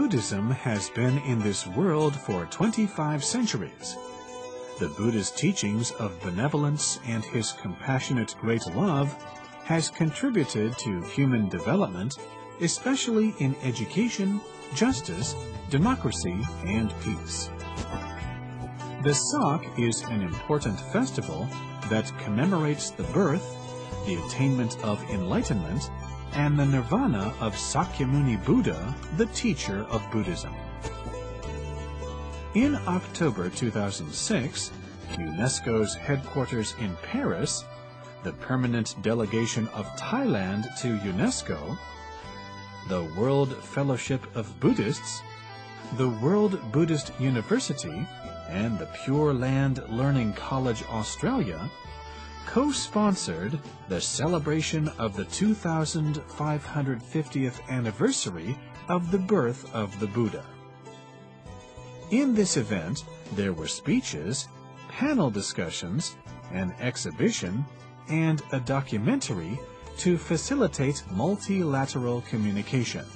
Buddhism has been in this world for 25 centuries. The Buddha's teachings of benevolence and his compassionate great love has contributed to human development, especially in education, justice, democracy, and peace. The Sak is an important festival that commemorates the birth, the attainment of enlightenment, and the nirvana of Sakyamuni Buddha, the teacher of Buddhism. In October 2006, UNESCO's headquarters in Paris, the permanent delegation of Thailand to UNESCO, the World Fellowship of Buddhists, the World Buddhist University, and the Pure Land Learning College Australia co-sponsored the celebration of the 2550th anniversary of the birth of the Buddha. In this event, there were speeches, panel discussions, an exhibition, and a documentary to facilitate multilateral communication.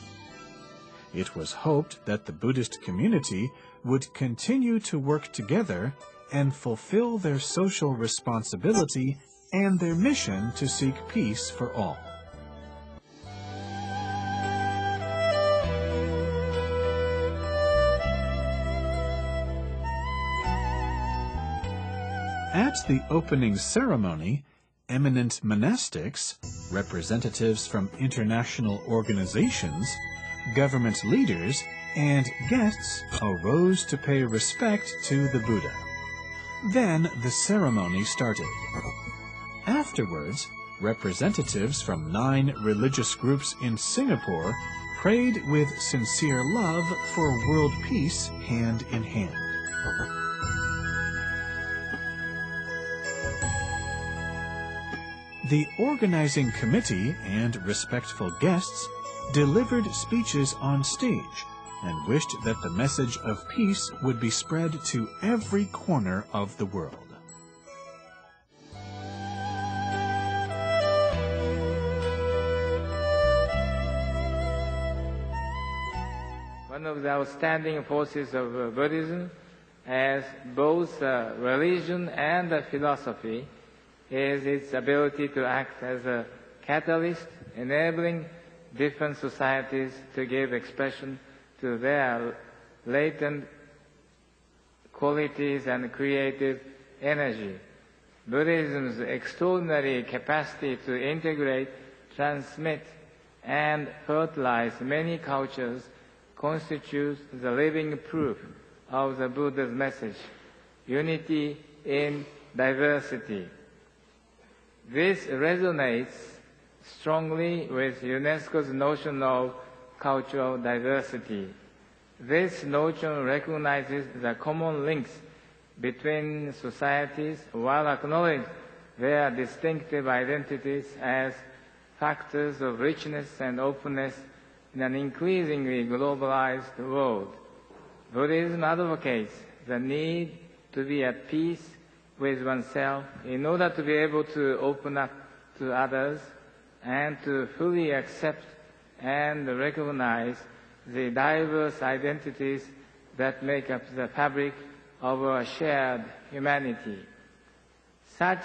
It was hoped that the Buddhist community would continue to work together and fulfill their social responsibility and their mission to seek peace for all. At the opening ceremony, eminent monastics, representatives from international organizations, government leaders, and guests arose to pay respect to the Buddha. Then the ceremony started. Afterwards, representatives from 9 religious groups in Singapore prayed with sincere love for world peace hand in hand. The organizing committee and respectful guests delivered speeches on stage and wished that the message of peace would be spread to every corner of the world. One of the outstanding forces of Buddhism, as both a religion and a philosophy, is its ability to act as a catalyst, enabling different societies to give expression to their latent qualities and creative energy. Buddhism's extraordinary capacity to integrate, transmit, and fertilize many cultures constitutes the living proof of the Buddha's message, unity in diversity. This resonates strongly with UNESCO's notion of cultural diversity. This notion recognizes the common links between societies while acknowledging their distinctive identities as factors of richness and openness in an increasingly globalized world. Buddhism advocates the need to be at peace with oneself in order to be able to open up to others and to fully accept and recognize the diverse identities that make up the fabric of our shared humanity. Such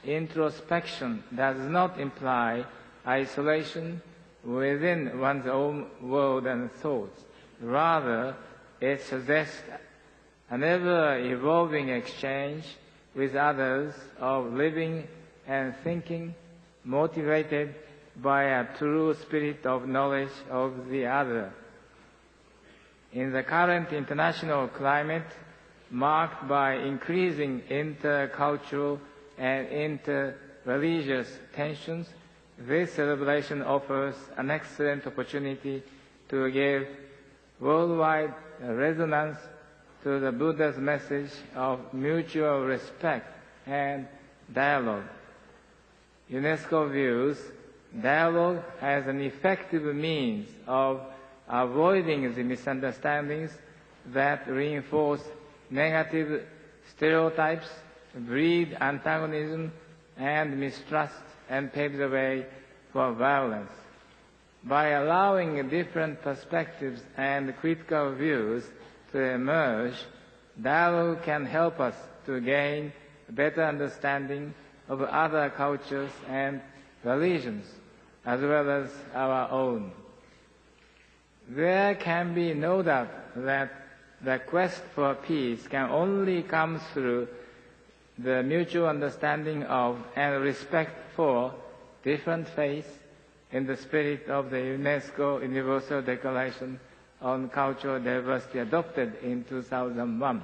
introspection does not imply isolation within one's own world and thoughts. Rather, it suggests an ever-evolving exchange with others of living and thinking, motivated by a true spirit of knowledge of the other. In the current international climate, marked by increasing intercultural and interreligious tensions, this celebration offers an excellent opportunity to give worldwide resonance to the Buddha's message of mutual respect and dialogue. UNESCO views dialogue as an effective means of avoiding the misunderstandings that reinforce negative stereotypes, breed antagonism and mistrust, and pave the way for violence. By allowing different perspectives and critical views to emerge, dialogue can help us to gain a better understanding of other cultures and religions, as well as our own. There can be no doubt that the quest for peace can only come through the mutual understanding of and respect for different faiths in the spirit of the UNESCO Universal Declaration on Cultural Diversity adopted in 2001.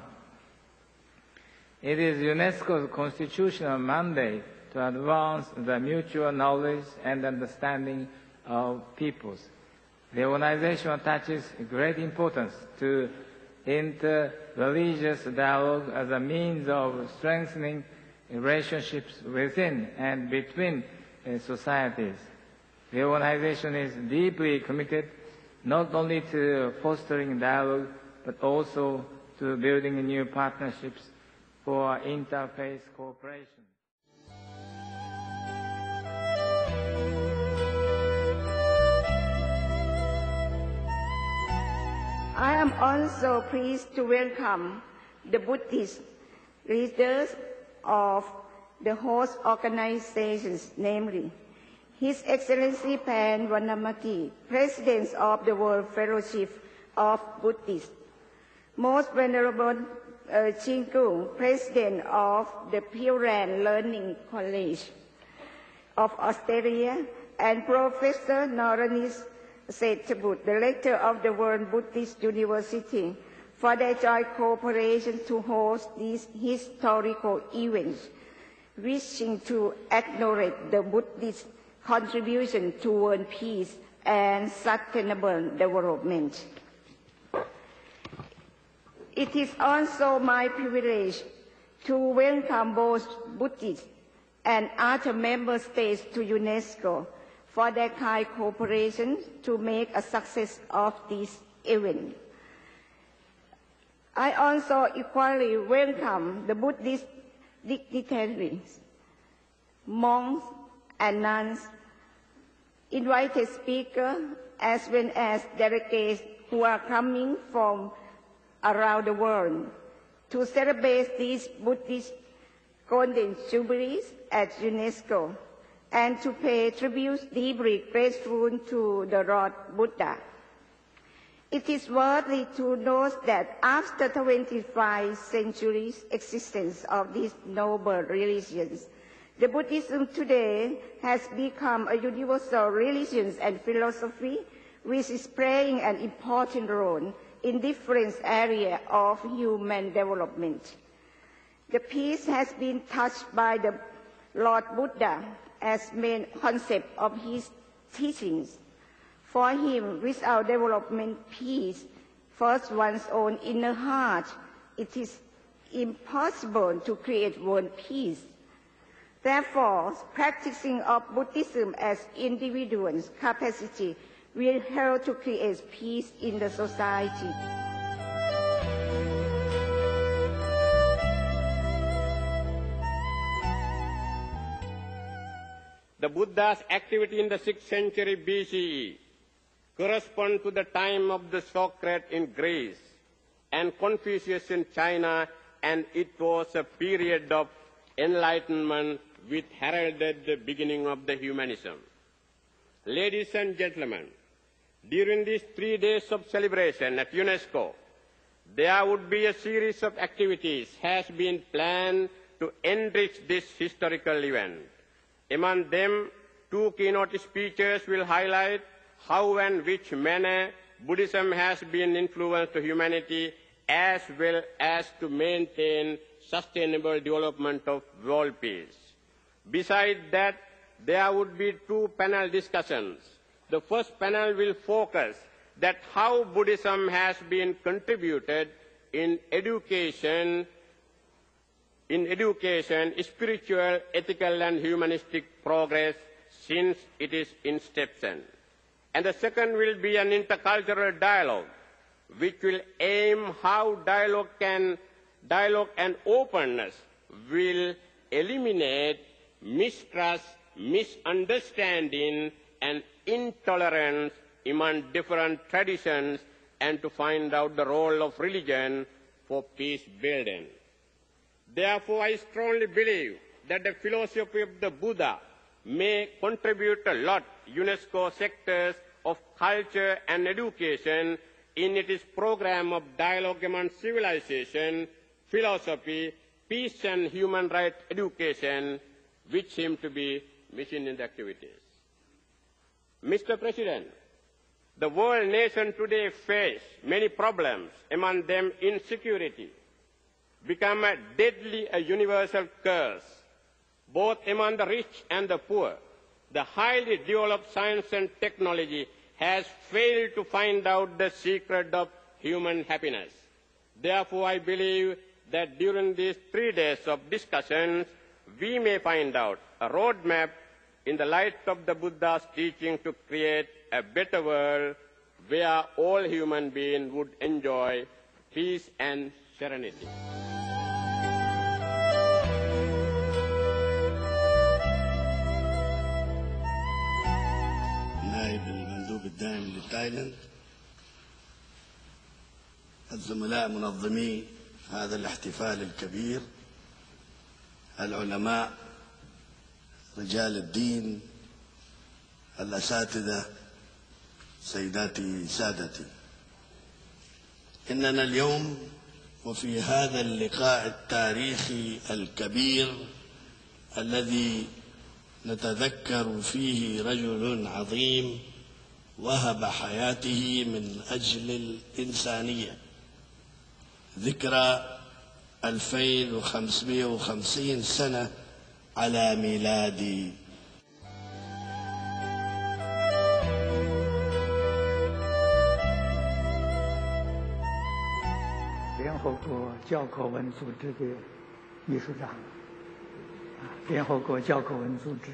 It is UNESCO's constitutional mandate to advance the mutual knowledge and understanding of peoples. The organization attaches great importance to inter-religious dialogue as a means of strengthening relationships within and between societies. The organization is deeply committed not only to fostering dialogue, but also to building new partnerships for interfaith cooperation. I am also pleased to welcome the Buddhist leaders of the host organizations, namely His Excellency Pan Vanamati, President of the World Fellowship of Buddhists, Most Venerable Chingu, President of the Pure Land Learning College of Australia, and Professor Noranis Sethabut, Director of the World Buddhist University, for their joint cooperation to host these historical events, wishing to acknowledge the Buddhist contribution to world peace and sustainable development. It is also my privilege to welcome both Buddhists and other member states to UNESCO for their kind cooperation to make a success of this event. I also equally welcome the Buddhist dignitaries, monks and nuns, invited speakers, as well as delegates who are coming from around the world to celebrate these Buddhist Golden Jubilees at UNESCO and to pay tribute deeply grateful to the Lord Buddha. It is worthy to note that after 25 centuries existence of these noble religions, the Buddhism today has become a universal religion and philosophy which is playing an important role in different areas of human development. The peace has been touched by the Lord Buddha as main concept of his teachings. For him, without development peace, first one's own inner heart, it is impossible to create world peace. Therefore, practicing of Buddhism as individuals' capacity will help to create peace in the society. The Buddha's activity in the 6th century BCE corresponds to the time of the Socrates in Greece and Confucius in China, and it was a period of enlightenment which heralded the beginning of the humanism. Ladies and gentlemen, during these 3 days of celebration at UNESCO, there would be a series of activities has been planned to enrich this historical event. Among them, 2 keynote speeches will highlight how and which manner Buddhism has been influenced to humanity as well as to maintain sustainable development of world peace. Besides that, there would be 2 panel discussions. The first panel will focus that how Buddhism has been contributed in education, spiritual, ethical, and humanistic progress since its inception. And the second will be an intercultural dialogue, which will aim how dialogue and openness will eliminate mistrust, misunderstanding, and intolerance among different traditions and to find out the role of religion for peace building. Therefore, I strongly believe that the philosophy of the Buddha may contribute a lot UNESCO sectors of culture and education in its program of dialogue among civilization, philosophy, peace and human rights education, which seem to be missing in the activities. Mr. President, the world nation today face many problems, among them insecurity, become a deadly, a universal curse, both among the rich and the poor. The highly developed science and technology has failed to find out the secret of human happiness. Therefore, I believe that during these 3 days of discussions, we may find out a roadmap in the light of the Buddha's teaching to create a better world where all human beings would enjoy peace and serenity. نائب المندوب الدائم لتايلاند، الزملاء منظمي هذا الاحتفال الكبير، العلماء، رجال الدين، الأساتذة، سيداتي سادتي، إننا اليوم وفي هذا اللقاء التاريخي الكبير الذي نتذكر فيه رجل عظيم وهب حياته من أجل الإنسانية، ذكرى 2550 سنة على ميلاد联合国教科文组织的秘书长，联合国教科文组织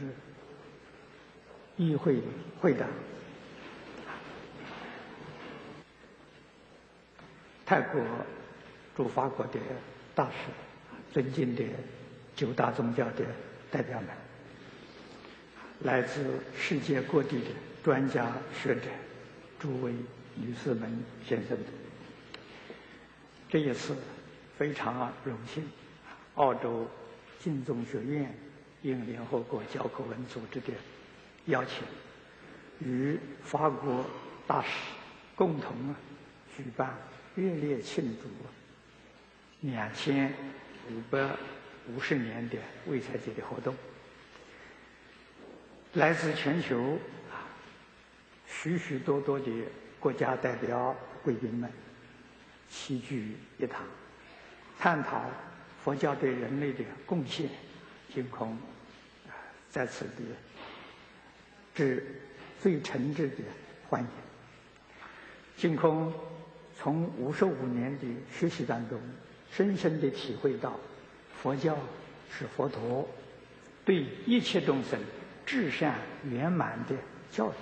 议会会长，泰国驻法国的大使，尊敬的9大宗教的代表们，来自世界各地的专家学者，诸位女士们、先生们，这一次非常荣幸，澳洲浸宗学院应联合国教科文组织的邀请，与法国大使共同举办热烈庆祝2550年的卫财节的活动。来自全球许许多多的国家代表贵宾们齐聚一堂，探讨佛教对人类的贡献，净空在此地致最诚挚的欢迎。净空从55年的学习当中，深深地体会到，佛教是佛陀对一切众生至善圆满的教育。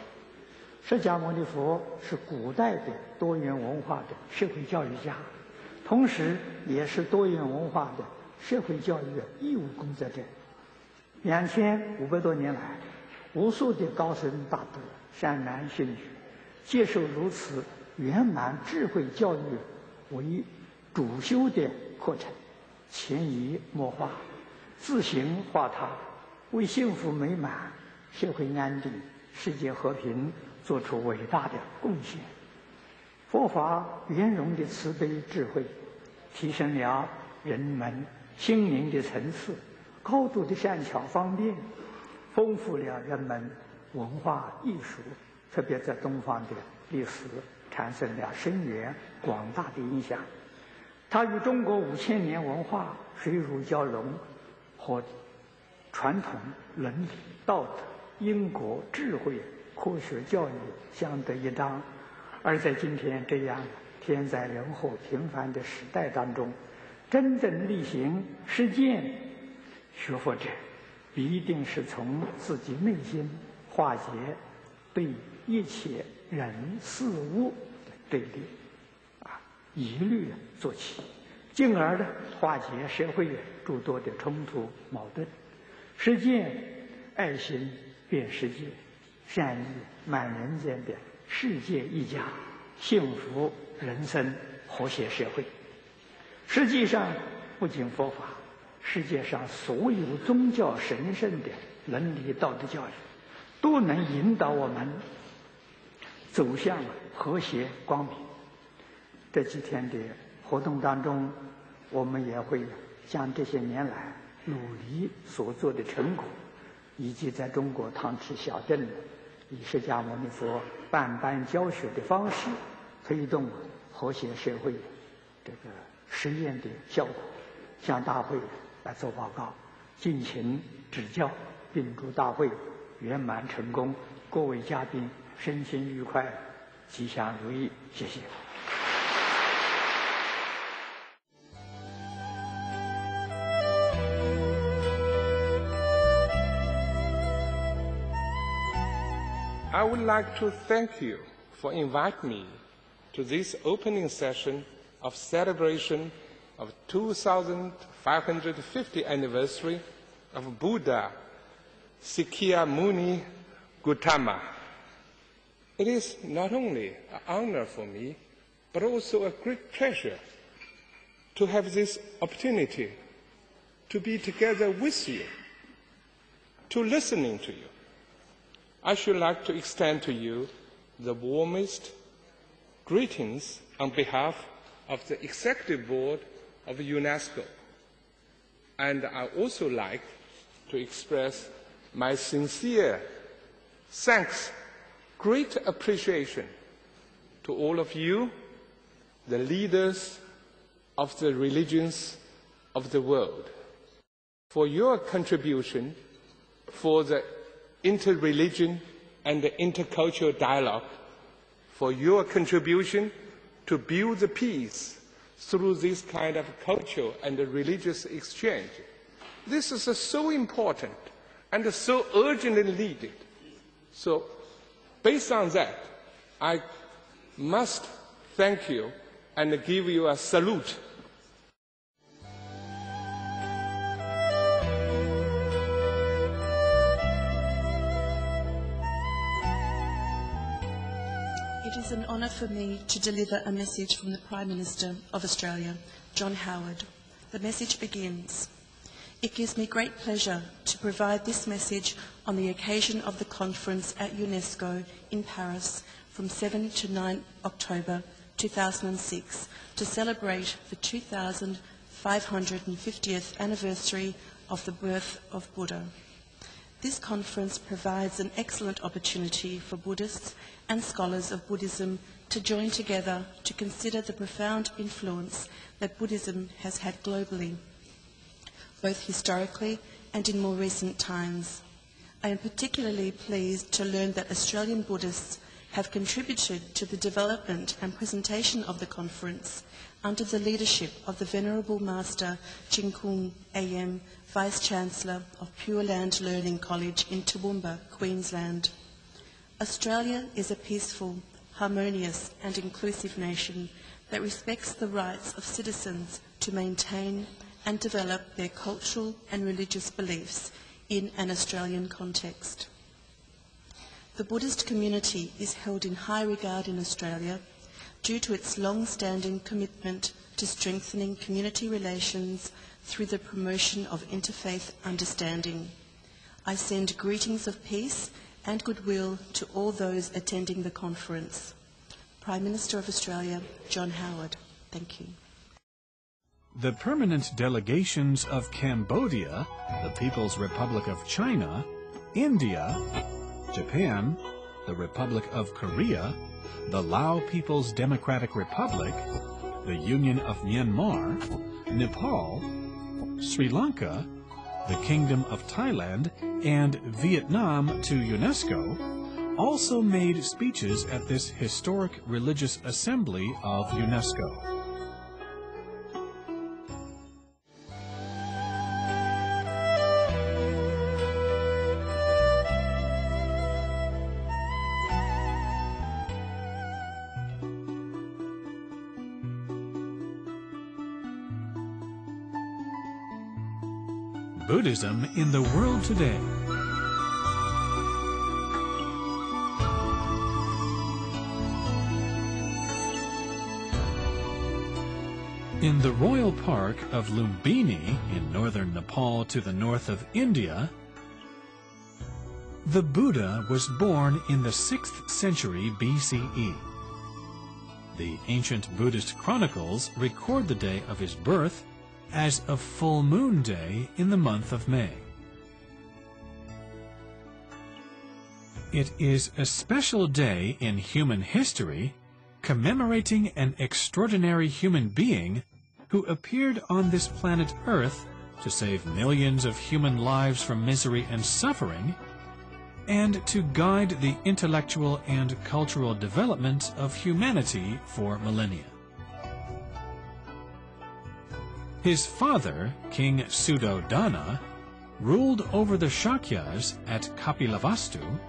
释迦牟尼佛是古代的多元文化的社会教育家，同时也是多元文化的社会教育义务工作者。2500多年来，无数的高僧大德、善男信女接受如此圆满智慧教育为主修的课程，潜移默化，自行化他，为幸福美满、社会安定、世界和平做出伟大的贡献。佛法圆融的慈悲智慧，提升了人们心灵的层次，高度的善巧方便，丰富了人们文化艺术，特别在东方的历史产生了深远广大的影响。它与中国5000年文化水乳交融，和传统伦理、道德、因果、智慧、科学教育相得益彰。而在今天这样天灾人祸频繁的时代当中，真正力行实践学佛者，必定是从自己内心化解对一切人事物的对立疑虑做起，进而呢化解社会诸多的冲突矛盾，实践爱心变世界，善意满人间的世界一家、幸福人生、和谐社会。实际上，不仅佛法，世界上所有宗教神圣的伦理道德教育，都能引导我们走向和谐光明。这几天的活动当中，我们也会将这些年来努力所做的成果，以及在中国唐池小镇以释迦牟尼佛办班教学的方式，推动和谐社会这个实验的效果，向大会来做报告，敬请指教，并祝大会圆满成功，各位嘉宾身心愉快，吉祥如意。谢谢。I would like to thank you for inviting me to this opening session of celebration of 2550th anniversary of Buddha Sakyamuni Gautama. It is not only an honor for me, but also a great pleasure to have this opportunity to be together with you, to listening to you. I should like to extend to you the warmest greetings on behalf of the Executive Board of UNESCO. And I also like to express my sincere thanks, great appreciation to all of you, the leaders of the religions of the world, for your contribution for the interreligion and the intercultural dialogue, for your contribution to build the peace through this kind of cultural and religious exchange. This is so important and so urgently needed. So, based on that, I must thank you and give you a salute. It is an honour for me to deliver a message from the Prime Minister of Australia, John Howard. The message begins, "It gives me great pleasure to provide this message on the occasion of the conference at UNESCO in Paris from 7 to 9 October 2006 to celebrate the 2550th anniversary of the birth of Buddha. This conference provides an excellent opportunity for Buddhists and scholars of Buddhism to join together to consider the profound influence that Buddhism has had globally, both historically and in more recent times. I am particularly pleased to learn that Australian Buddhists have contributed to the development and presentation of the conference under the leadership of the Venerable Master Ching Kung AM, Vice-Chancellor of Pure Land Learning College in Toowoomba, Queensland. Australia is a peaceful, harmonious and inclusive nation that respects the rights of citizens to maintain and develop their cultural and religious beliefs in an Australian context. The Buddhist community is held in high regard in Australia due to its long-standing commitment to strengthening community relations through the promotion of interfaith understanding. I send greetings of peace and goodwill to all those attending the conference. Prime Minister of Australia, John Howard. Thank you. The permanent delegations of Cambodia, the People's Republic of China, India, Japan, the Republic of Korea, the Lao People's Democratic Republic, the Union of Myanmar, Nepal, Sri Lanka, the Kingdom of Thailand, and Vietnam to UNESCO, also made speeches at this historic religious assembly of UNESCO. Buddhism in the world today. In the royal park of Lumbini in northern Nepal to the north of India, the Buddha was born in the 6th century BCE. The ancient Buddhist chronicles record the day of his birth as a full moon day in the month of May. It is a special day in human history commemorating an extraordinary human being who appeared on this planet Earth to save millions of human lives from misery and suffering, and to guide the intellectual and cultural development of humanity for millennia. His father, King Suddhodana, ruled over the Shakyas at Kapilavastu,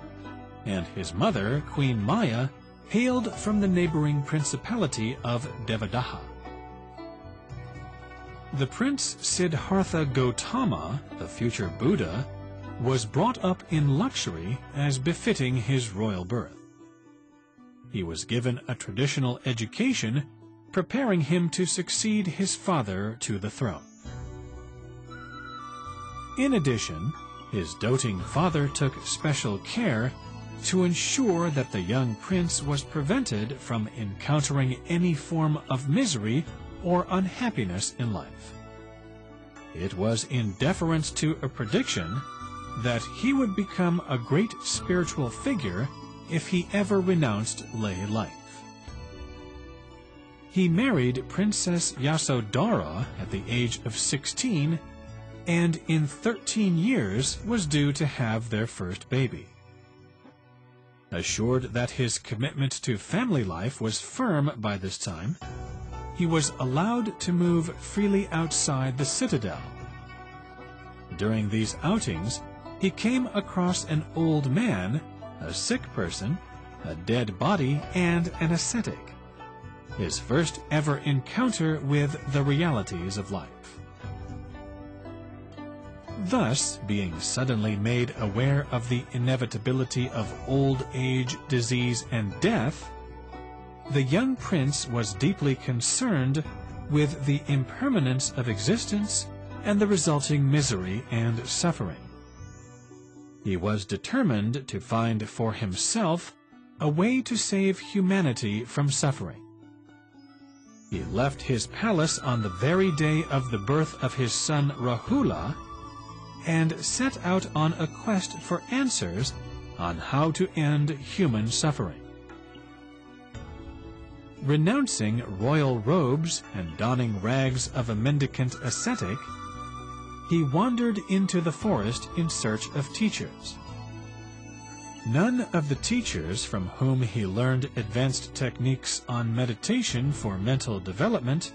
and his mother, Queen Maya, hailed from the neighboring principality of Devadaha. The Prince Siddhartha Gautama, the future Buddha, was brought up in luxury as befitting his royal birth. He was given a traditional education, preparing him to succeed his father to the throne. In addition, his doting father took special care to ensure that the young prince was prevented from encountering any form of misery or unhappiness in life. It was in deference to a prediction that he would become a great spiritual figure if he ever renounced lay life. He married Princess Yasodhara at the age of 16, and in 13 years was due to have their first baby. Assured that his commitment to family life was firm by this time, he was allowed to move freely outside the citadel. During these outings, he came across an old man, a sick person, a dead body, and an ascetic, his first ever encounter with the realities of life. Thus, being suddenly made aware of the inevitability of old age, disease, and death, the young prince was deeply concerned with the impermanence of existence and the resulting misery and suffering. He was determined to find for himself a way to save humanity from suffering. He left his palace on the very day of the birth of his son Rahula and set out on a quest for answers on how to end human suffering. Renouncing royal robes and donning rags of a mendicant ascetic, he wandered into the forest in search of teachers. None of the teachers from whom he learned advanced techniques on meditation for mental development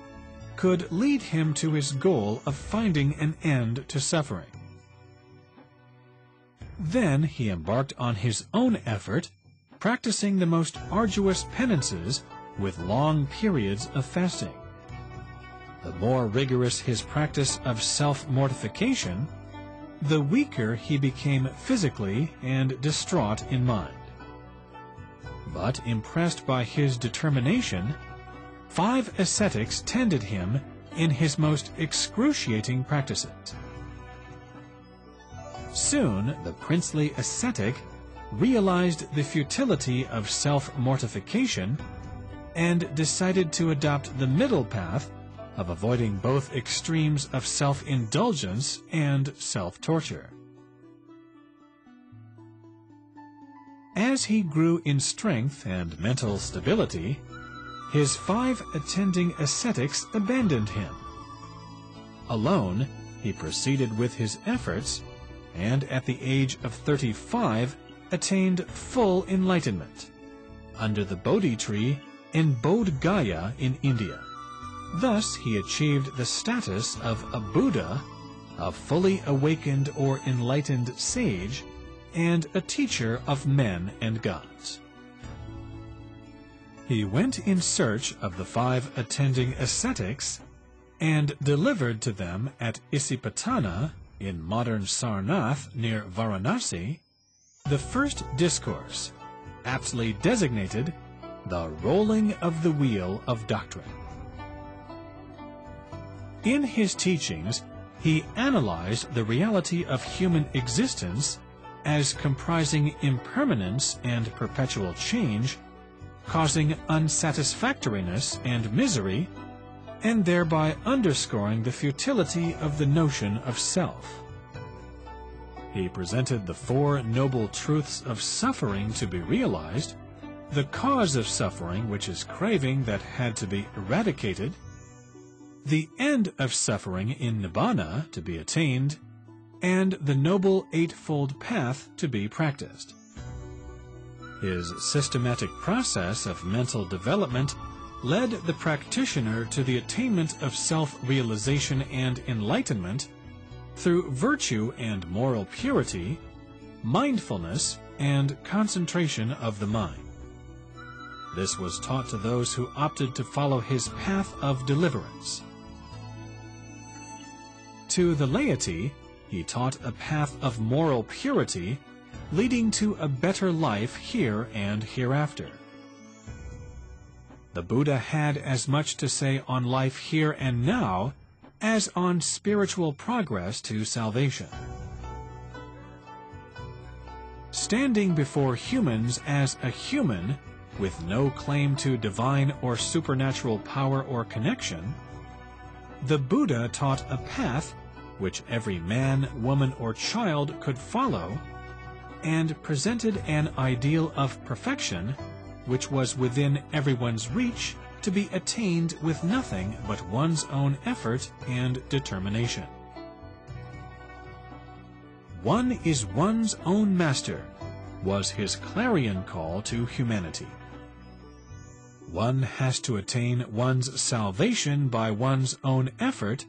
could lead him to his goal of finding an end to suffering. Then he embarked on his own effort, practicing the most arduous penances with long periods of fasting. The more rigorous his practice of self-mortification, the weaker he became physically and distraught in mind. But impressed by his determination, 5 ascetics tended him in his most excruciating practices. Soon, the princely ascetic realized the futility of self-mortification and decided to adopt the middle path of avoiding both extremes of self-indulgence and self-torture. As he grew in strength and mental stability, his 5 attending ascetics abandoned him. Alone, he proceeded with his efforts, and at the age of 35 attained full enlightenment under the Bodhi tree in Bodh Gaya in India. Thus he achieved the status of a Buddha, a fully awakened or enlightened sage, and a teacher of men and gods. He went in search of the 5 attending ascetics and delivered to them at Isipatana, in modern Sarnath near Varanasi, the first discourse, aptly designated the Rolling of the Wheel of Doctrine. In his teachings, he analyzed the reality of human existence as comprising impermanence and perpetual change, causing unsatisfactoriness and misery, and thereby underscoring the futility of the notion of self. He presented the four noble truths of suffering to be realized, the cause of suffering, which is craving that had to be eradicated, the end of suffering in Nibbana to be attained, and the Noble Eightfold Path to be practiced. His systematic process of mental development led the practitioner to the attainment of self-realization and enlightenment through virtue and moral purity, mindfulness, and concentration of the mind. This was taught to those who opted to follow his path of deliverance. To the laity, he taught a path of moral purity, leading to a better life here and hereafter. The Buddha had as much to say on life here and now as on spiritual progress to salvation. Standing before humans as a human, with no claim to divine or supernatural power or connection, the Buddha taught a path which every man, woman, or child could follow, and presented an ideal of perfection which was within everyone's reach to be attained with nothing but one's own effort and determination. One is one's own master was his clarion call to humanity. One has to attain one's salvation by one's own effort,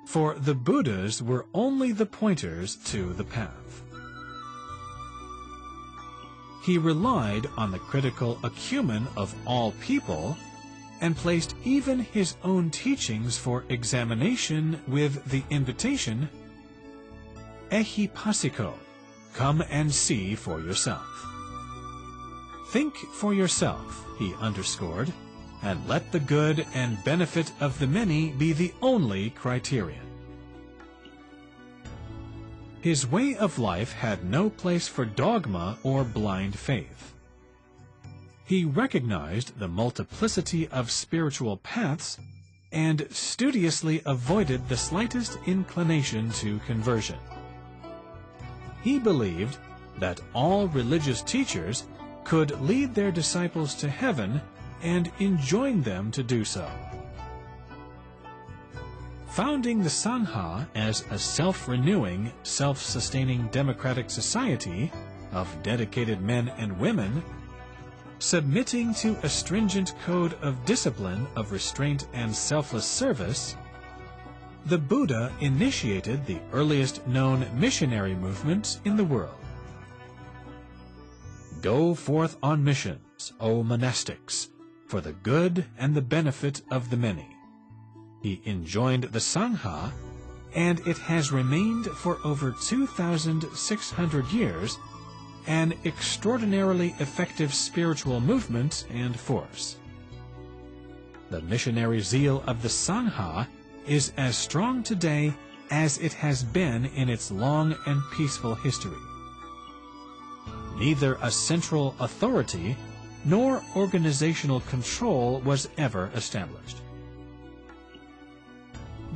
for the Buddhas were only the pointers to the path. He relied on the critical acumen of all people and placed even his own teachings for examination with the invitation, Ehipassiko, come and see for yourself. Think for yourself, he underscored, and let the good and benefit of the many be the only criterion. His way of life had no place for dogma or blind faith. He recognized the multiplicity of spiritual paths and studiously avoided the slightest inclination to conversion. He believed that all religious teachers could lead their disciples to heaven and enjoin them to do so. Founding the Sangha as a self-renewing, self-sustaining democratic society of dedicated men and women, submitting to a stringent code of discipline of restraint and selfless service, the Buddha initiated the earliest known missionary movement in the world. Go forth on missions, O monastics, for the good and the benefit of the many. He enjoined the Sangha, and it has remained for over 2,600 years, an extraordinarily effective spiritual movement and force. The missionary zeal of the Sangha is as strong today as it has been in its long and peaceful history. Neither a central authority nor organizational control was ever established.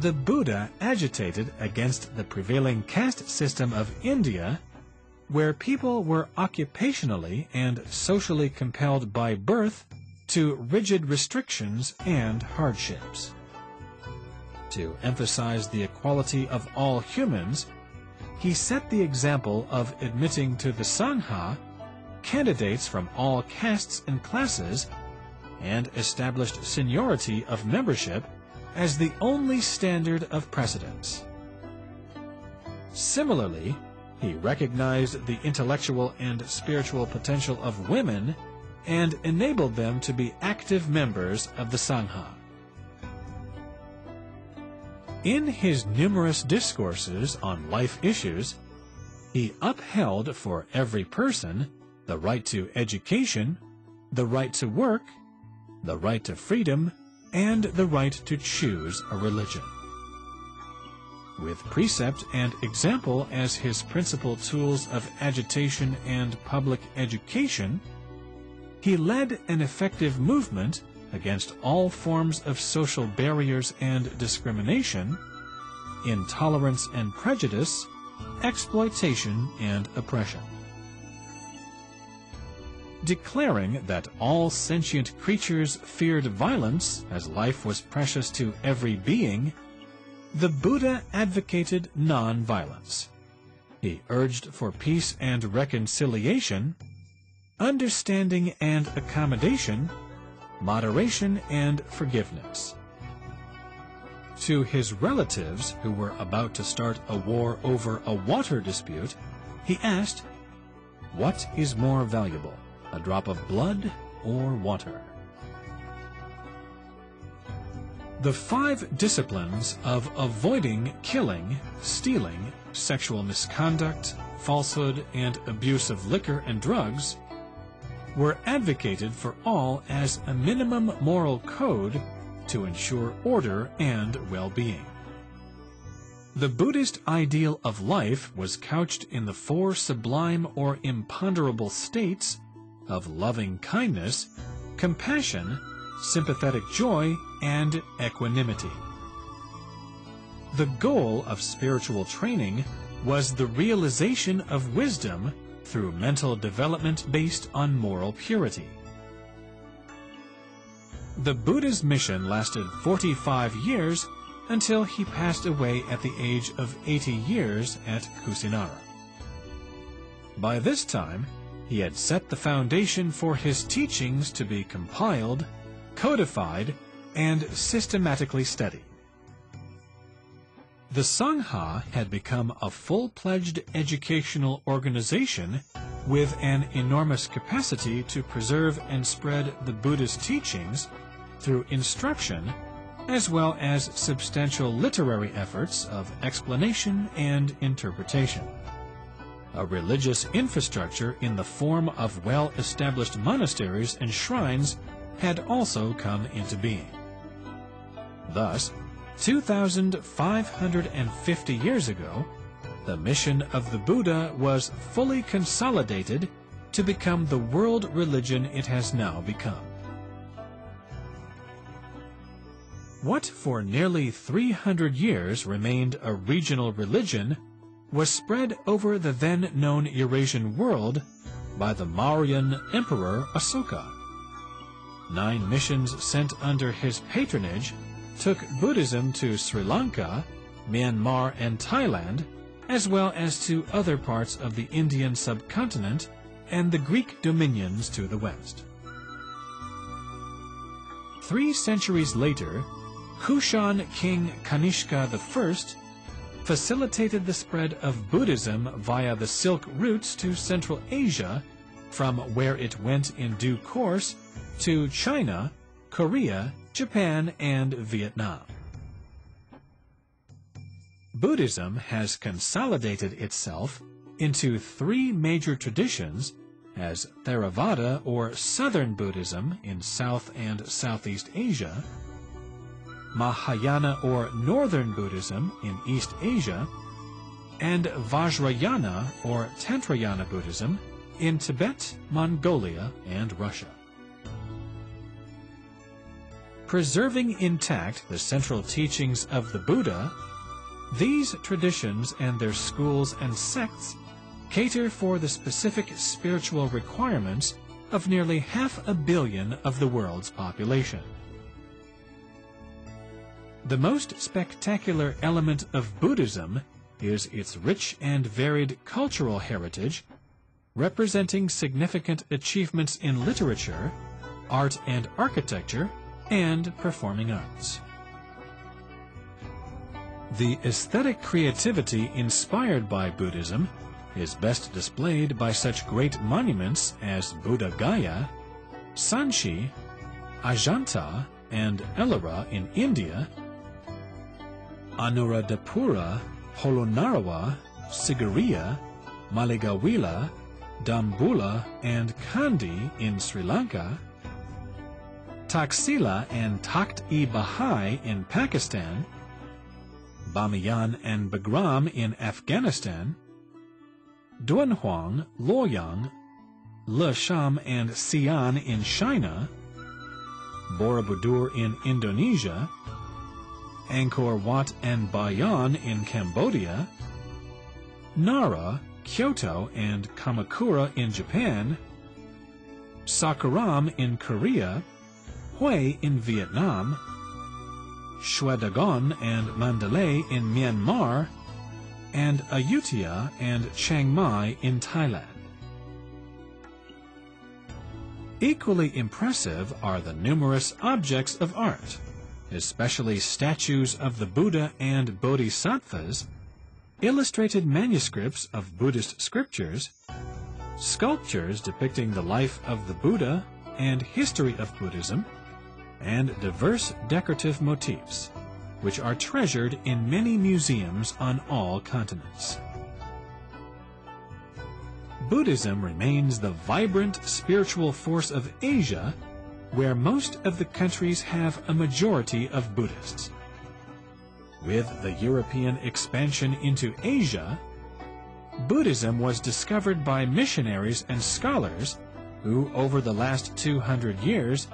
The Buddha agitated against the prevailing caste system of India, where people were occupationally and socially compelled by birth to rigid restrictions and hardships. To emphasize the equality of all humans, he set the example of admitting to the Sangha candidates from all castes and classes, and established seniority of membership as the only standard of precedence. Similarly, he recognized the intellectual and spiritual potential of women and enabled them to be active members of the Sangha. In his numerous discourses on life issues, he upheld for every person the right to education, the right to work, the right to freedom, and the right to choose a religion. with precept and example as his principal tools of agitation and public education, he led an effective movement against all forms of social barriers and discrimination, intolerance and prejudice, exploitation and oppression. Declaring that all sentient creatures feared violence as life was precious to every being, the Buddha advocated non-violence. He urged for peace and reconciliation, understanding and accommodation, moderation and forgiveness. To his relatives who were about to start a war over a water dispute, he asked, "What is more valuable, a drop of blood or water?" The 5 disciplines of avoiding killing, stealing, sexual misconduct, falsehood, and abuse of liquor and drugs were advocated for all as a minimum moral code to ensure order and well-being. The Buddhist ideal of life was couched in the 4 sublime or imponderable states of loving kindness, compassion, sympathetic joy, and equanimity. The goal of spiritual training was the realization of wisdom through mental development based on moral purity. The Buddha's mission lasted 45 years until he passed away at the age of 80 years at Kusinara. By this time, he had set the foundation for his teachings to be compiled, codified, and systematically studied. The Sangha had become a full-fledged educational organization with an enormous capacity to preserve and spread the Buddha's teachings through instruction, as well as substantial literary efforts of explanation and interpretation. A religious infrastructure in the form of well-established monasteries and shrines had also come into being. Thus, 2,550 years ago, the mission of the Buddha was fully consolidated to become the world religion it has now become. What for nearly 300 years remained a regional religion was spread over the then-known Eurasian world by the Mauryan Emperor Asoka. 9 missions sent under his patronage took Buddhism to Sri Lanka, Myanmar, and Thailand, as well as to other parts of the Indian subcontinent and the Greek dominions to the west. 3 centuries later, Kushan King Kanishka I facilitated the spread of Buddhism via the Silk routes to Central Asia, from where it went in due course to China, Korea, Japan, and Vietnam. Buddhism has consolidated itself into 3 major traditions as Theravada or Southern Buddhism in South and Southeast Asia, Mahayana or Northern Buddhism in East Asia, and Vajrayana or Tantrayana Buddhism in Tibet, Mongolia, and Russia. Preserving intact the central teachings of the Buddha, these traditions and their schools and sects cater for the specific spiritual requirements of nearly 500 million of the world's population. The most spectacular element of Buddhism is its rich and varied cultural heritage, representing significant achievements in literature, art and architecture, and performing arts. The aesthetic creativity inspired by Buddhism is best displayed by such great monuments as Buddha Gaya, Sanchi, Ajanta, and Ellora in India, Anuradhapura, Polonnaruwa, Sigiriya, Maligawila, Dambulla, and Kandy in Sri Lanka, Taxila and Takht-i-Bahai in Pakistan, Bamiyan and Bagram in Afghanistan, Dunhuang, Luoyang, Lesham and Xi'an in China, Borobudur in Indonesia, Angkor Wat and Bayon in Cambodia, Nara, Kyoto, and Kamakura in Japan, Sakharam in Korea, Hue in Vietnam, Shwedagon and Mandalay in Myanmar, and Ayutthaya and Chiang Mai in Thailand. Equally impressive are the numerous objects of art, especially statues of the Buddha and Bodhisattvas, illustrated manuscripts of Buddhist scriptures, sculptures depicting the life of the Buddha and history of Buddhism, and diverse decorative motifs, which are treasured in many museums on all continents. Buddhism remains the vibrant spiritual force of Asia, where most of the countries have a majority of Buddhists. With the European expansion into Asia, Buddhism was discovered by missionaries and scholars who, over the last 200 years,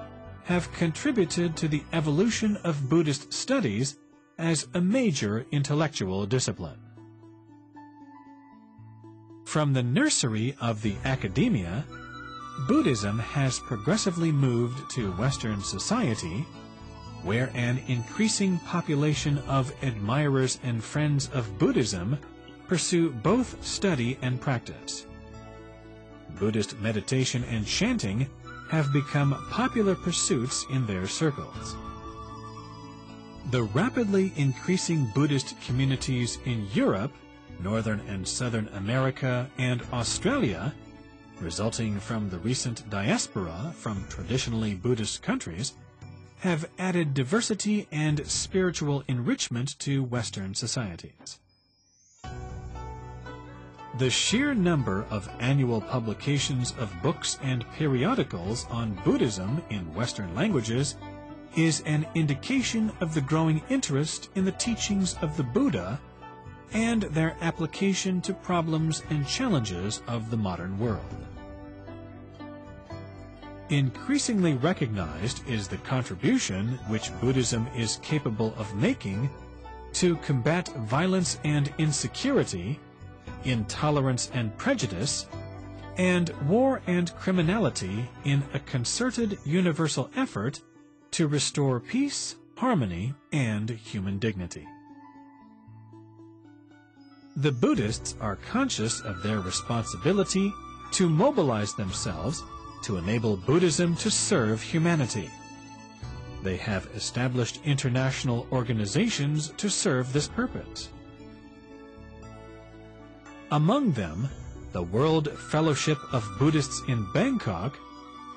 have contributed to the evolution of Buddhist studies as a major intellectual discipline. From the nursery of the academia, Buddhism has progressively moved to Western society, where an increasing population of admirers and friends of Buddhism pursue both study and practice. Buddhist meditation and chanting have become popular pursuits in their circles. The rapidly increasing Buddhist communities in Europe, Northern and Southern America, and Australia, resulting from the recent diaspora from traditionally Buddhist countries, have added diversity and spiritual enrichment to Western societies. The sheer number of annual publications of books and periodicals on Buddhism in Western languages is an indication of the growing interest in the teachings of the Buddha and their application to problems and challenges of the modern world. Increasingly recognized is the contribution which Buddhism is capable of making to combat violence and insecurity, intolerance and prejudice, and war and criminality in a concerted universal effort to restore peace, harmony, and human dignity. The Buddhists are conscious of their responsibility to mobilize themselves to enable Buddhism to serve humanity. They have established international organizations to serve this purpose. Among them, the World Fellowship of Buddhists in Bangkok,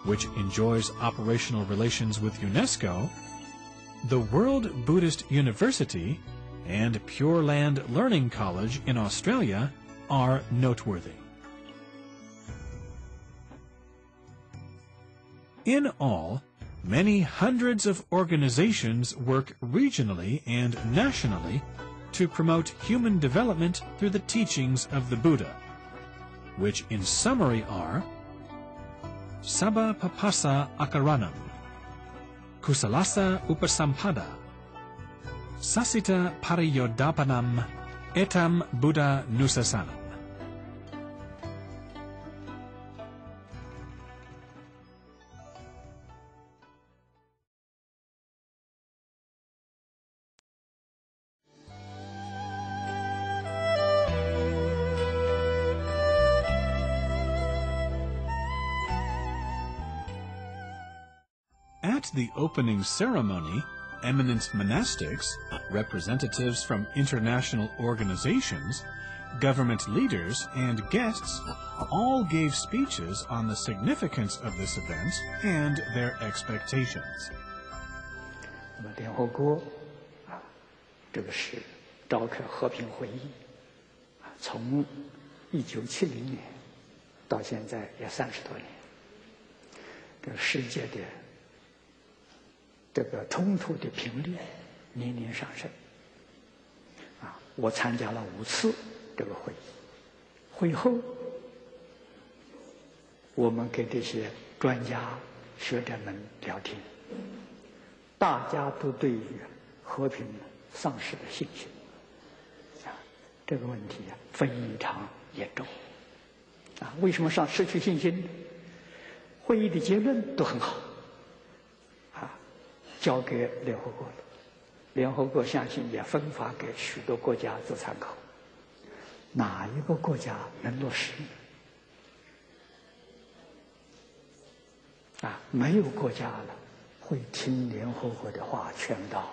which enjoys operational relations with UNESCO, the World Buddhist University, and Pure Land Learning College in Australia are noteworthy. In all, many hundreds of organizations work regionally and nationally to promote human development through the teachings of the Buddha, which in summary are Sabba Papasa Akaranam, Kusalasa Upasampada, Sasita Pariyodapanam, Etam Buddha Nusasanam. At the opening ceremony, eminent monastics, representatives from international organizations, government leaders, and guests all gave speeches on the significance of this event and their expectations. 联合国这个是召开和平会议，从1970年到现在也30多年，这个世界的这个冲突的频率年年上升，我参加了5次这个会议。会后，我们跟这些专家学者们聊天，大家都对于和平丧失了信心。这个问题非常严重。为什么失去信心呢？会议的结论都很好，交给联合国了。联合国相信也分发给许多国家做参考。哪一个国家能落实呢？没有国家了会听联合国的话劝导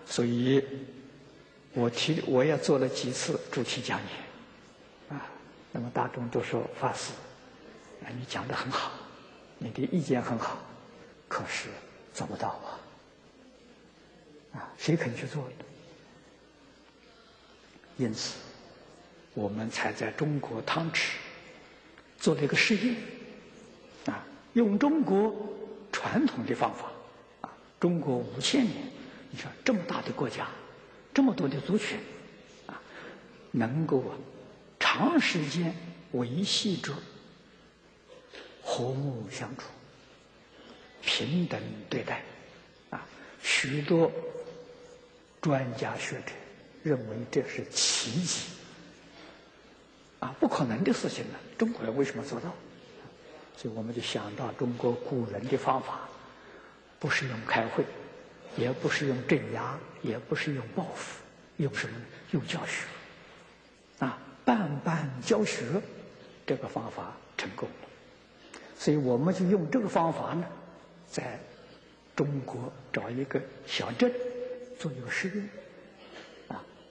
所以我也做了几次主题讲演那么大众都说法师你讲得很好，你的意见很好，可是做不到谁肯去做呢？因此我们才在中国汤池做了一个试验用中国传统的方法中国5000年，你说这么大的国家，这么多的族群能够长时间维系着和睦相处、平等对待许多专家学者认为这是奇迹不可能的事情呢。中国人为什么做到？所以我们就想到中国古人的方法，不是用开会，也不是用镇压，也不是用报复，用什么呢？用教学办教学，这个方法成功了。所以我们就用这个方法呢，在中国找一个小镇做一个试验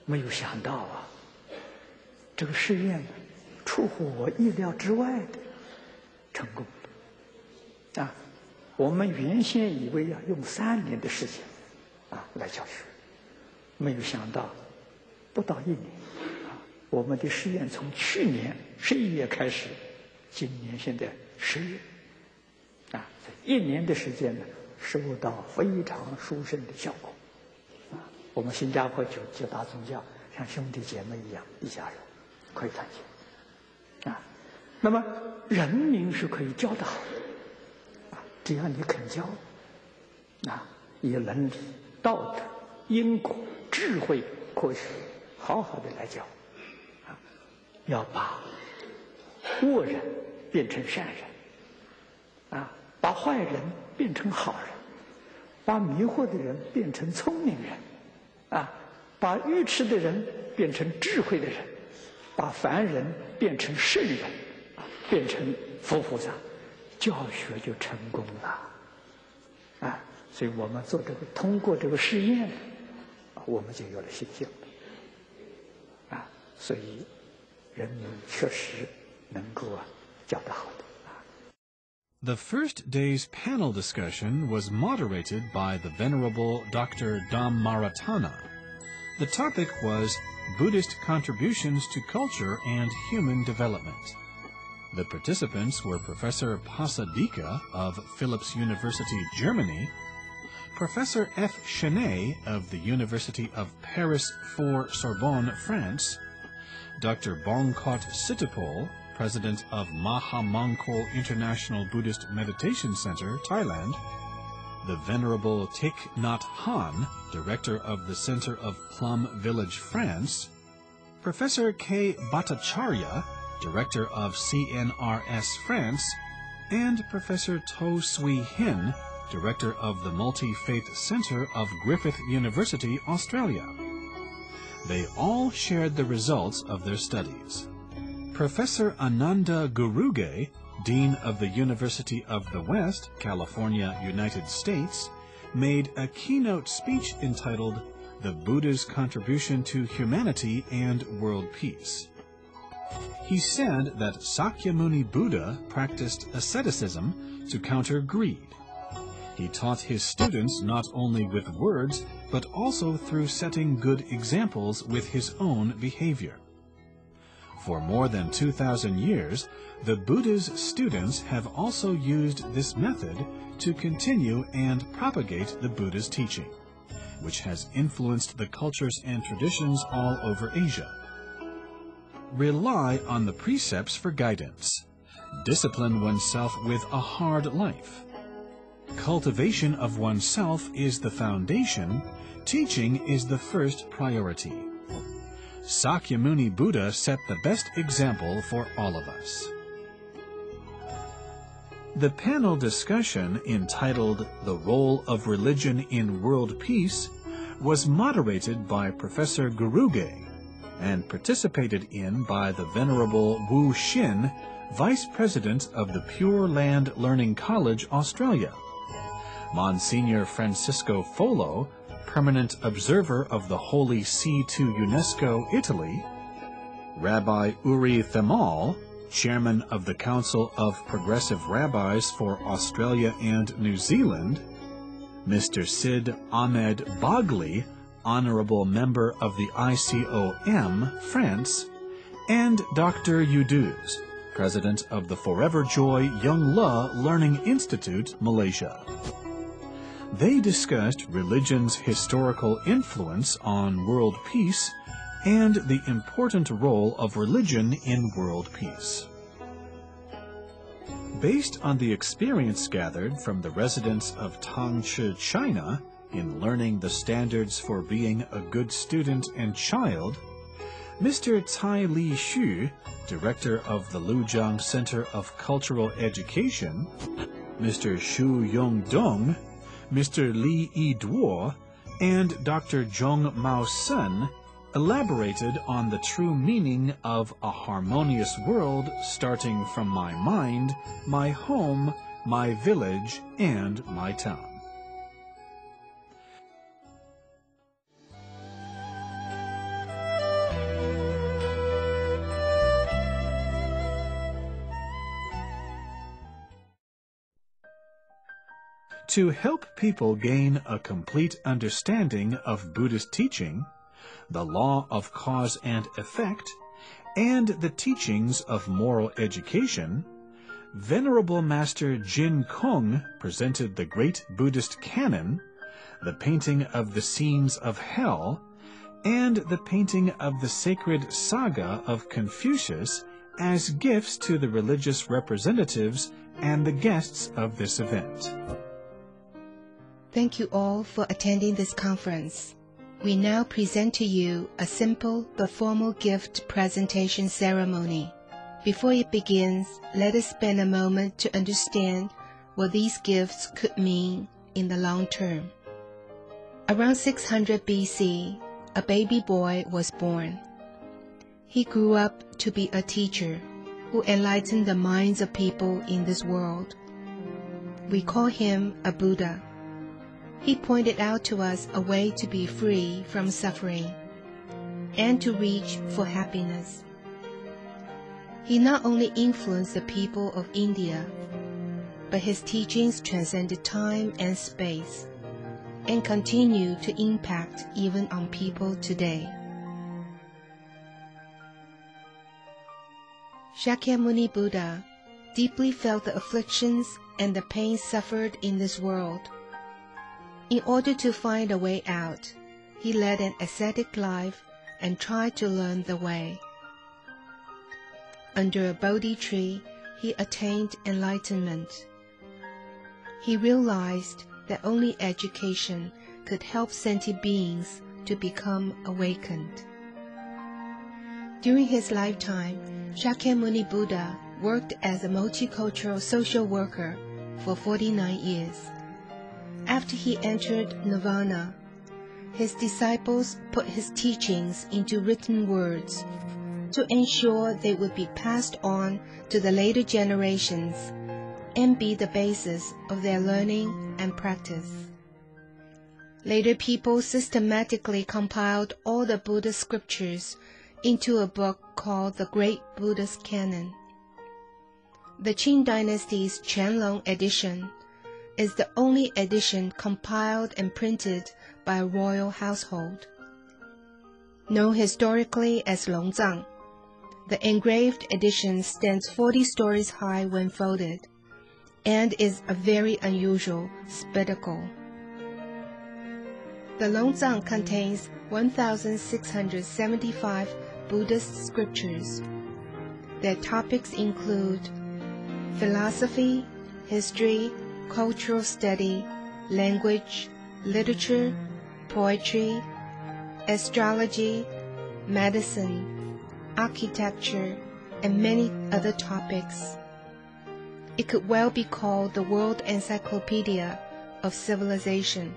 没有想到这个试验呢出乎我意料之外的成功我们原先以为要用3年的时间来教学，没有想到不到1年我们的试验从去年11月开始，今年现在10月1年的时间呢，收到非常殊胜的效果我们新加坡9大宗教像兄弟姐妹一样，一家人可以团结那么人民是可以教得好只要你肯教以伦理、道德、因果、智慧、科学好好的来教要把恶人变成善人把坏人变成好人，把迷惑的人变成聪明人把愚痴的人变成智慧的人，把凡人变成圣人变成佛菩萨，教学就成功了所以我们通过这个试验我们就有了信心所以人民确实能够教得好的The first day's panel discussion was moderated by the Venerable Dr. Dhammaratana. The topic was Buddhist Contributions to Culture and Human Development. The participants were Professor Pasadika of Philipps University, Germany, Professor F. Chenet of the University of Paris 4 Sorbonne, France, Dr. Bongkot Sitapol, President of Maha Mongkol International Buddhist Meditation Center, Thailand, the Venerable Thich Nhat Hanh, Director of the Center of Plum Village, France, Professor K. Bhattacharya, Director of CNRS France, and Professor To Sui Hin, Director of the Multi-Faith Center of Griffith University, Australia. They all shared the results of their studies. Professor Ananda Guruge, Dean of the University of the West, California, United States, made a keynote speech entitled The Buddha's Contribution to Humanity and World Peace. He said that Sakyamuni Buddha practiced asceticism to counter greed. He taught his students not only with words, but also through setting good examples with his own behavior. For more than 2,000 years, the Buddha's students have also used this method to continue and propagate the Buddha's teaching. which has influenced the cultures and traditions all over Asia. Rely on the precepts for guidance. Discipline oneself with a hard life. Cultivation of oneself is the foundation. Teaching is the first priority. Sakyamuni Buddha set the best example for all of us. The panel discussion entitled The Role of Religion in World Peace was moderated by Professor Guruge and participated in by the Venerable Wu Xin, Vice President of the Pure Land Learning College, Australia, Monsignor Francisco Folo, Permanent Observer of the Holy See to UNESCO, Italy, Rabbi Uri Themal, Chairman of the Council of Progressive Rabbis for Australia and New Zealand, Mr. Sid Ahmed Bagli, Honorable Member of the ICOM, France, and Dr. Yuduz, President of the Forever Joy Young Le Learning Institute, Malaysia. They discussed religion's historical influence on world peace and the important role of religion in world peace. Based on the experience gathered from the residents of Tangchi, China, in learning the standards for being a good student and child, Mr. Cai Li Xu, Director of the Lujiang Center of Cultural Education, Mr. Xu Yongdong, Mr. Li Yiduo, and Dr. Zhong Mao Sun elaborated on the true meaning of a harmonious world starting from my mind, my home, my village, and my town. To help people gain a complete understanding of Buddhist teaching, the law of cause and effect, and the teachings of moral education, Venerable Master Jin Kung presented the great Buddhist canon, the painting of the scenes of hell, and the painting of the sacred saga of Confucius as gifts to the religious representatives and the guests of this event. Thank you all for attending this conference. We now present to you a simple but formal gift presentation ceremony. Before it begins, let us spend a moment to understand what these gifts could mean in the long term. Around 600 BC, a baby boy was born. He grew up to be a teacher who enlightened the minds of people in this world. We call him a Buddha. He pointed out to us a way to be free from suffering and to reach for happiness. He not only influenced the people of India, but his teachings transcended time and space and continue to impact even on people today. Shakyamuni Buddha deeply felt the afflictions and the pain suffered in this world. In order to find a way out, he led an ascetic life and tried to learn the way. Under a Bodhi tree, he attained enlightenment. He realized that only education could help sentient beings to become awakened. During his lifetime, Shakyamuni Buddha worked as a multicultural social worker for 49 years. After he entered nirvana, his disciples put his teachings into written words to ensure they would be passed on to the later generations and be the basis of their learning and practice. Later people systematically compiled all the Buddha scriptures into a book called the Great Buddhist Canon. The Qing Dynasty's Qianlong edition is the only edition compiled and printed by a royal household. Known historically as Longzang, the engraved edition stands 40 stories high when folded and is a very unusual spectacle. The Longzang contains 1,675 Buddhist scriptures. Their topics include philosophy, history, cultural study, language, literature, poetry, astrology, medicine, architecture, and many other topics. It could well be called the World Encyclopedia of Civilization.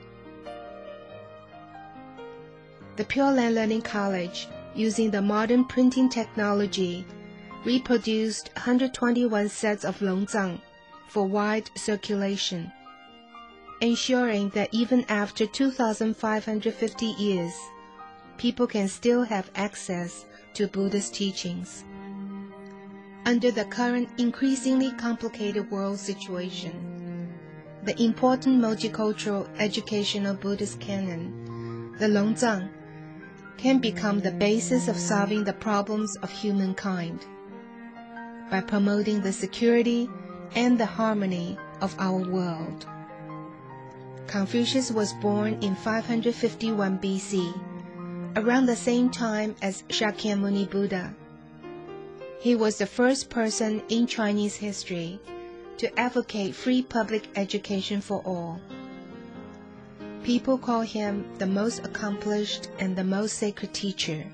The Pure Land Learning College, using the modern printing technology, reproduced 121 sets of Longzang for wide circulation, ensuring that even after 2,550 years, people can still have access to Buddhist teachings. Under the current increasingly complicated world situation, the important multicultural educational Buddhist canon, the Longzang, can become the basis of solving the problems of humankind by promoting the security and the harmony of our world. Confucius was born in 551 BC, around the same time as Shakyamuni Buddha. He was the first person in Chinese history to advocate free public education for all. People call him the most accomplished and the most sacred teacher.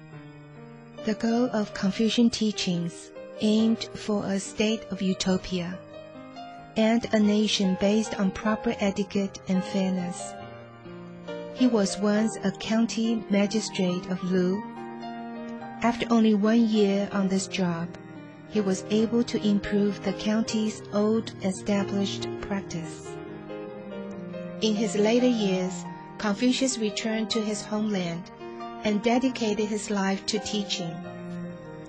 The goal of Confucian teachings aimed for a state of utopia and a nation based on proper etiquette and fairness. He was once a county magistrate of Lu. After only 1 year on this job, he was able to improve the county's old established practice. In his later years, Confucius returned to his homeland and dedicated his life to teaching.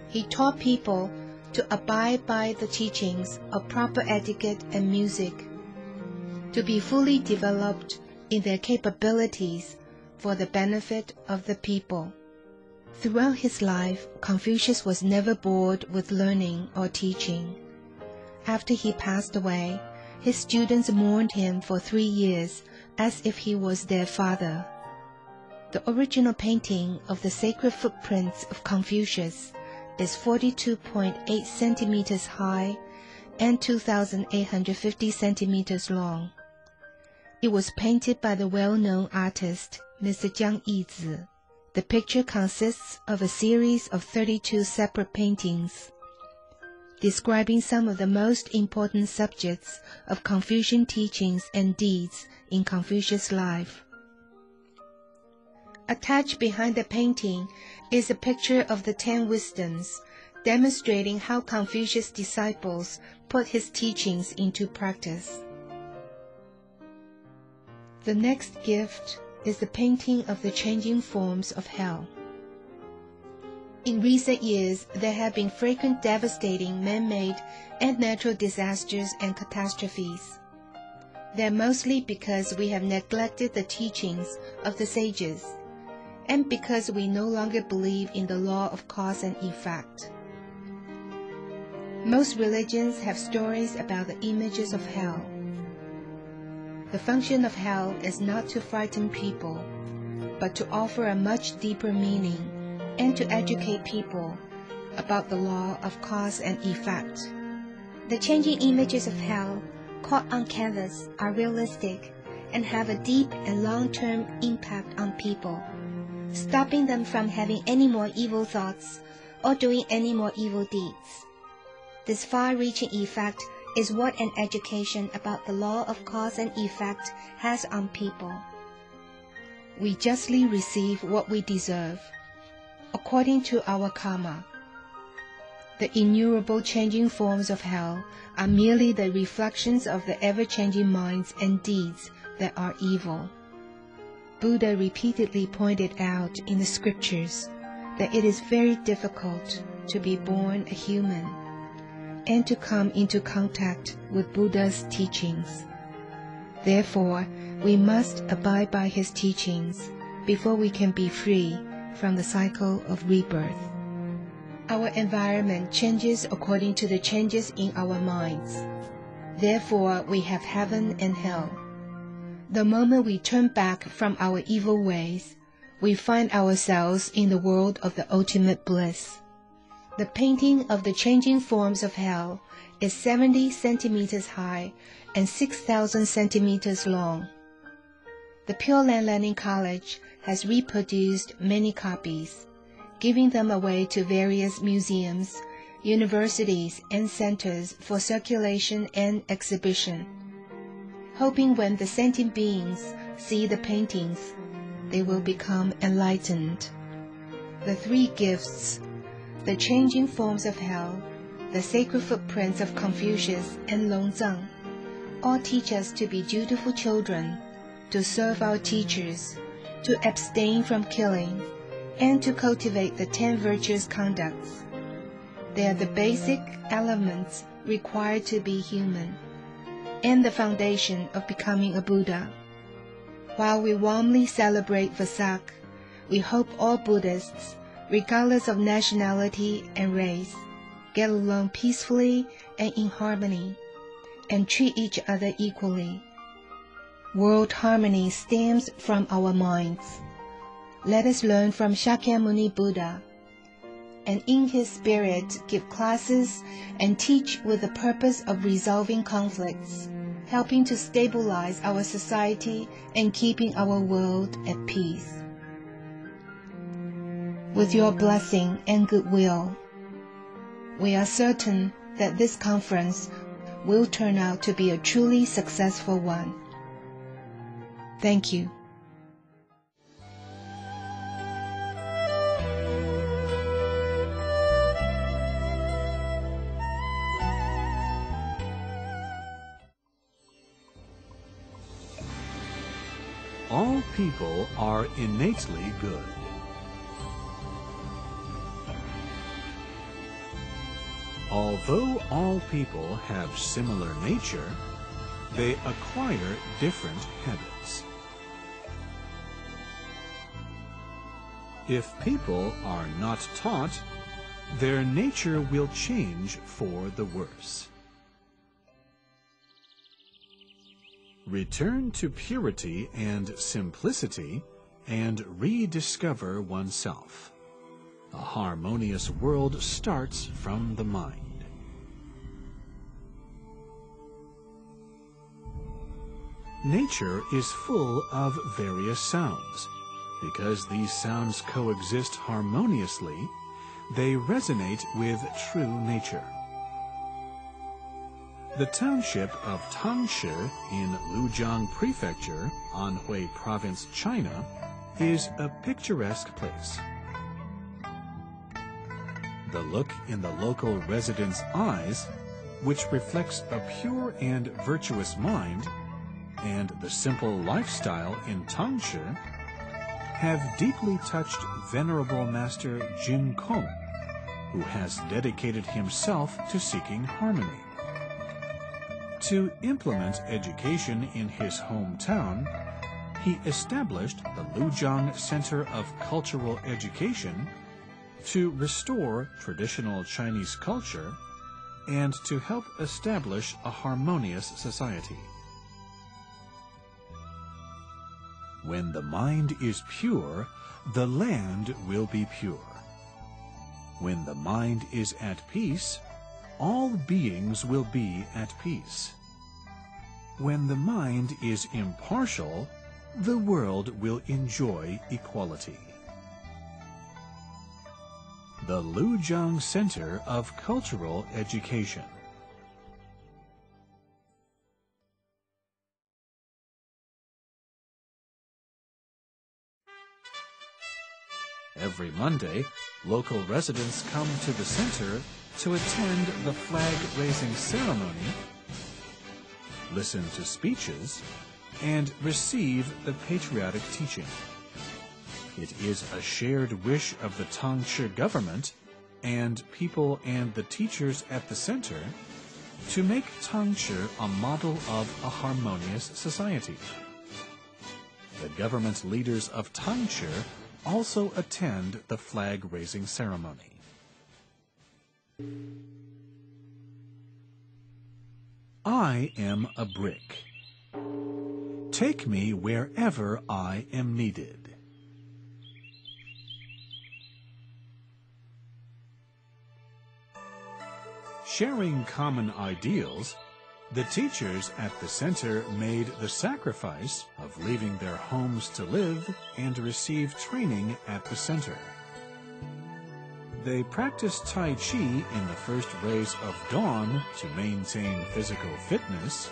He taught people to abide by the teachings of proper etiquette and music, to be fully developed in their capabilities for the benefit of the people. Throughout his life, Confucius was never bored with learning or teaching. After he passed away, his students mourned him for 3 years as if he was their father. The original painting of the sacred footprints of Confucius is 42.8 centimeters high and 2,850 centimeters long. It was painted by the well-known artist, Mr. Jiang Yizi. The picture consists of a series of 32 separate paintings, describing some of the most important subjects of Confucian teachings and deeds in Confucius' life. Attached behind the painting is a picture of the 10 wisdoms, demonstrating how Confucius' disciples put his teachings into practice. The next gift is the painting of the changing forms of hell. In recent years, there have been frequent devastating man-made and natural disasters and catastrophes. They are mostly because we have neglected the teachings of the sages, and because we no longer believe in the law of cause and effect. Most religions have stories about the images of hell. The function of hell is not to frighten people, but to offer a much deeper meaning and to educate people about the law of cause and effect. The changing images of hell, caught on canvas, are realistic and have a deep and long-term impact on people, stopping them from having any more evil thoughts or doing any more evil deeds. This far-reaching effect is what an education about the law of cause and effect has on people. We justly receive what we deserve, according to our karma. The innumerable changing forms of hell are merely the reflections of the ever-changing minds and deeds that are evil. Buddha repeatedly pointed out in the scriptures that it is very difficult to be born a human and to come into contact with Buddha's teachings. Therefore, we must abide by his teachings before we can be free from the cycle of rebirth. Our environment changes according to the changes in our minds. Therefore, we have heaven and hell. The moment we turn back from our evil ways, we find ourselves in the world of the ultimate bliss. The painting of the changing forms of hell is 70 centimeters high and 6,000 centimeters long. The Pure Land Learning College has reproduced many copies, giving them away to various museums, universities, and centers for circulation and exhibition, hoping when the sentient beings see the paintings, they will become enlightened. The three gifts, the changing forms of hell, the sacred footprints of Confucius and Longzang, all teach us to be dutiful children, to serve our teachers, to abstain from killing, and to cultivate the 10 virtuous conducts. They are the basic elements required to be human, and the foundation of becoming a Buddha. While we warmly celebrate Vesak, we hope all Buddhists, regardless of nationality and race, get along peacefully and in harmony, and treat each other equally. World harmony stems from our minds. Let us learn from Shakyamuni Buddha, and in his spirit give classes and teach with the purpose of resolving conflicts, helping to stabilize our society and keeping our world at peace. With your blessing and goodwill, we are certain that this conference will turn out to be a truly successful one. Thank you. All people are innately good. Although all people have similar nature, they acquire different habits. If people are not taught, their nature will change for the worse. Return to purity and simplicity and rediscover oneself. A harmonious world starts from the mind. Nature is full of various sounds. Because these sounds coexist harmoniously, they resonate with true nature. The township of Tangshi in Lujiang Prefecture, Anhui Province, China, is a picturesque place. The look in the local residents' eyes, which reflects a pure and virtuous mind, and the simple lifestyle in Tangshi, have deeply touched Venerable Master Jin Kong, who has dedicated himself to seeking harmony. To implement education in his hometown, he established the Lujiang Center of Cultural Education to restore traditional Chinese culture and to help establish a harmonious society. When the mind is pure, the land will be pure. When the mind is at peace, all beings will be at peace. When the mind is impartial, the world will enjoy equality. The Lujiang Center of Cultural Education. Every Monday, local residents come to the center to attend the flag-raising ceremony, listen to speeches, and receive the patriotic teaching. It is a shared wish of the Tangshi government and people and the teachers at the center to make Tangshi a model of a harmonious society. The government leaders of Tangshi also attend the flag-raising ceremony. I am a brick. take me wherever I am needed. Sharing common ideals, the teachers at the center made the sacrifice of leaving their homes to live and receive training at the center. They practiced Tai Chi in the first rays of dawn to maintain physical fitness,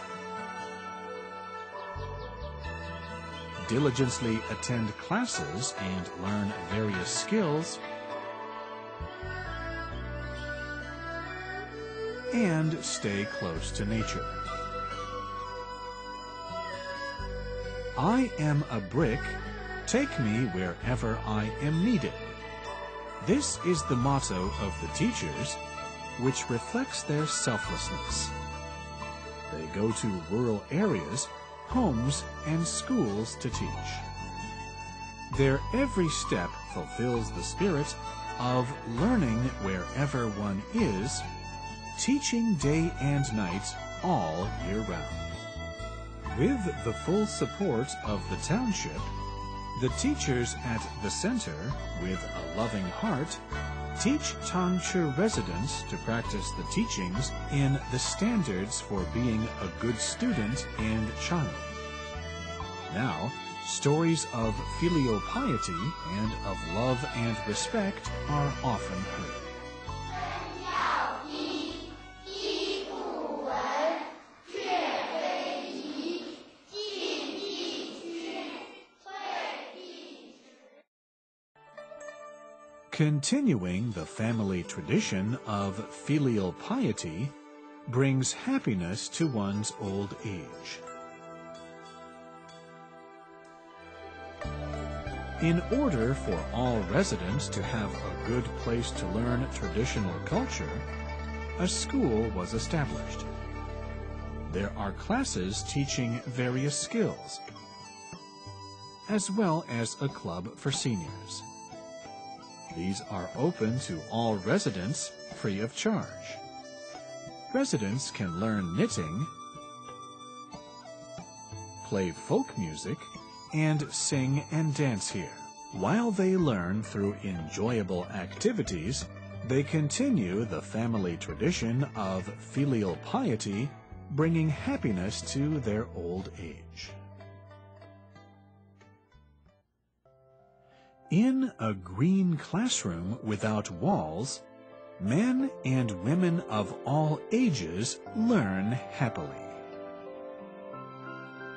diligently attend classes and learn various skills, and stay close to nature. I am a brick, take me wherever I am needed. This is the motto of the teachers, which reflects their selflessness. They go to rural areas, homes, and schools to teach. Their every step fulfills the spirit of learning wherever one is, teaching day and night all year round. With the full support of the township, the teachers at the center, with a loving heart, teach Tangche residents to practice the teachings in the standards for being a good student and child. Now, stories of filial piety and of love and respect are often heard. Continuing the family tradition of filial piety brings happiness to one's old age. In order for all residents to have a good place to learn traditional culture, a school was established. There are classes teaching various skills, as well as a club for seniors. These are open to all residents free of charge. Residents can learn knitting, play folk music, and sing and dance here. While they learn through enjoyable activities, they continue the family tradition of filial piety, bringing happiness to their old age. In a green classroom without walls, men and women of all ages learn happily.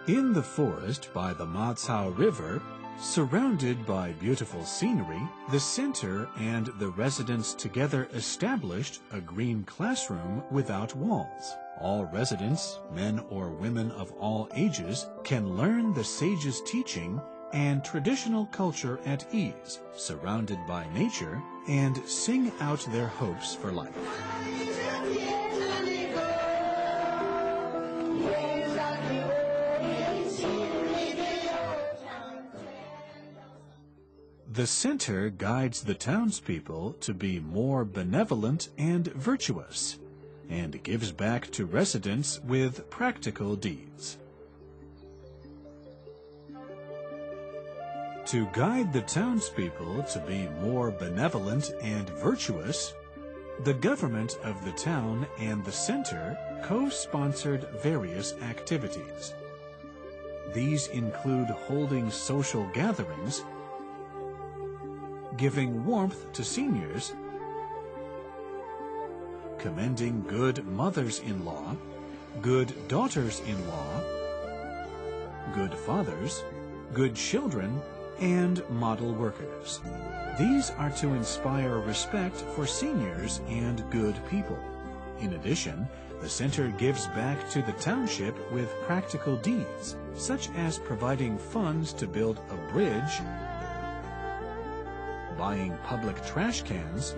In the forest by the Ma Cao River, surrounded by beautiful scenery, the center and the residents together established a green classroom without walls. All residents, men or women of all ages, can learn the sage's teaching and traditional culture at ease, surrounded by nature, and sing out their hopes for life. The center guides the townspeople to be more benevolent and virtuous, and gives back to residents with practical deeds. To guide the townspeople to be more benevolent and virtuous, the government of the town and the center co-sponsored various activities. These include holding social gatherings, giving warmth to seniors, commending good mothers-in-law, good daughters-in-law, good fathers, good children, and model workers. These are to inspire respect for seniors and good people. In addition, the center gives back to the township with practical deeds, such as providing funds to build a bridge, buying public trash cans,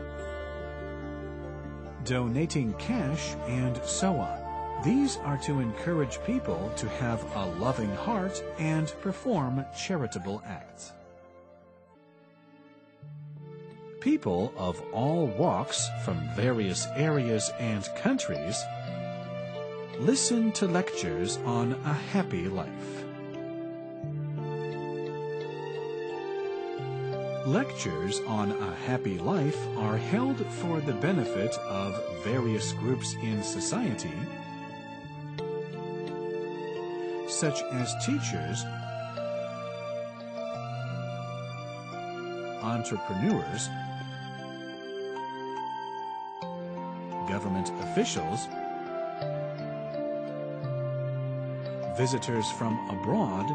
donating cash, and so on. These are to encourage people to have a loving heart and perform charitable acts. People of all walks from various areas and countries listen to lectures on a happy life. Lectures on a happy life are held for the benefit of various groups in society, such as teachers, entrepreneurs, government officials, visitors from abroad,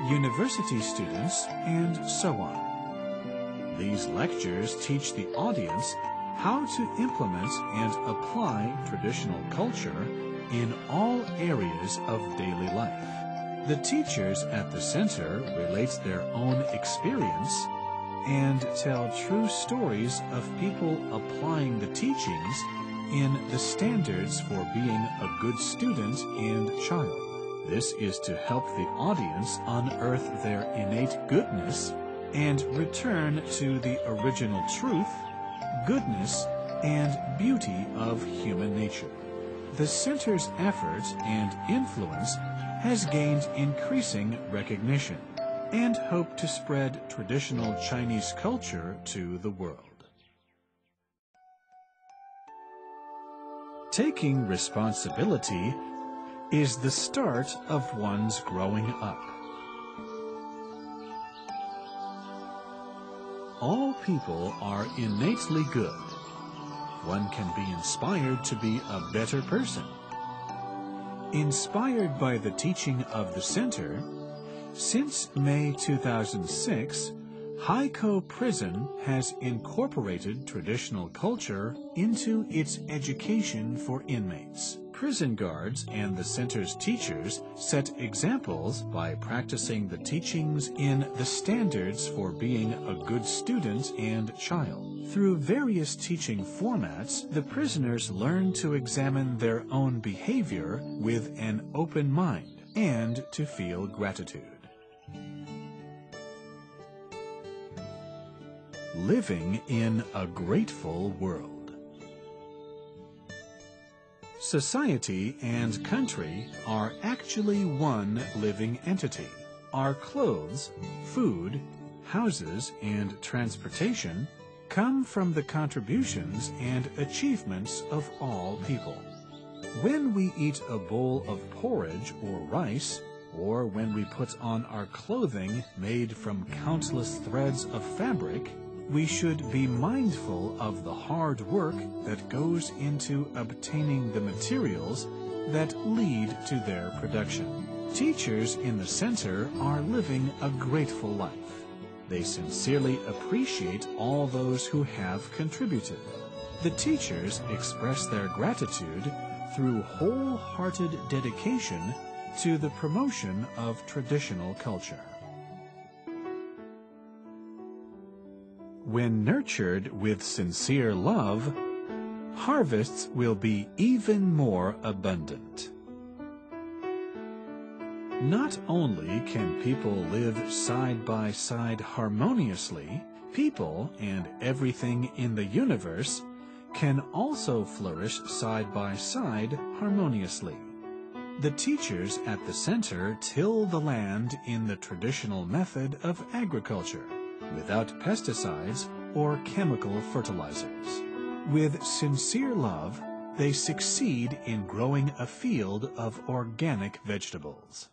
university students, and so on. These lectures teach the audience how to implement and apply traditional culture in all areas of daily life. The teachers at the center relate their own experience and tell true stories of people applying the teachings in the standards for being a good student and child. This is to help the audience unearth their innate goodness and return to the original truth, goodness, and beauty of human nature. The center's effort and influence has gained increasing recognition and hope to spread traditional Chinese culture to the world. Taking responsibility is the start of one's growing up. All people are innately good. One can be inspired to be a better person. Inspired by the teaching of the Center, since May 2006, Haikou Prison has incorporated traditional culture into its education for inmates. Prison guards and the center's teachers set examples by practicing the teachings in the standards for being a good student and child. Through various teaching formats, the prisoners learn to examine their own behavior with an open mind and to feel gratitude. Living in a grateful world. Society and country are actually one living entity. Our clothes, food, houses, and transportation come from the contributions and achievements of all people. When we eat a bowl of porridge or rice, or when we put on our clothing made from countless threads of fabric, we should be mindful of the hard work that goes into obtaining the materials that lead to their production. Teachers in the center are living a grateful life. They sincerely appreciate all those who have contributed. The teachers express their gratitude through wholehearted dedication to the promotion of traditional culture. When nurtured with sincere love, harvests will be even more abundant. Not only can people live side by side harmoniously, people and everything in the universe can also flourish side by side harmoniously. The teachers at the center till the land in the traditional method of agriculture, without pesticides or chemical fertilizers. With sincere love, they succeed in growing a field of organic vegetables.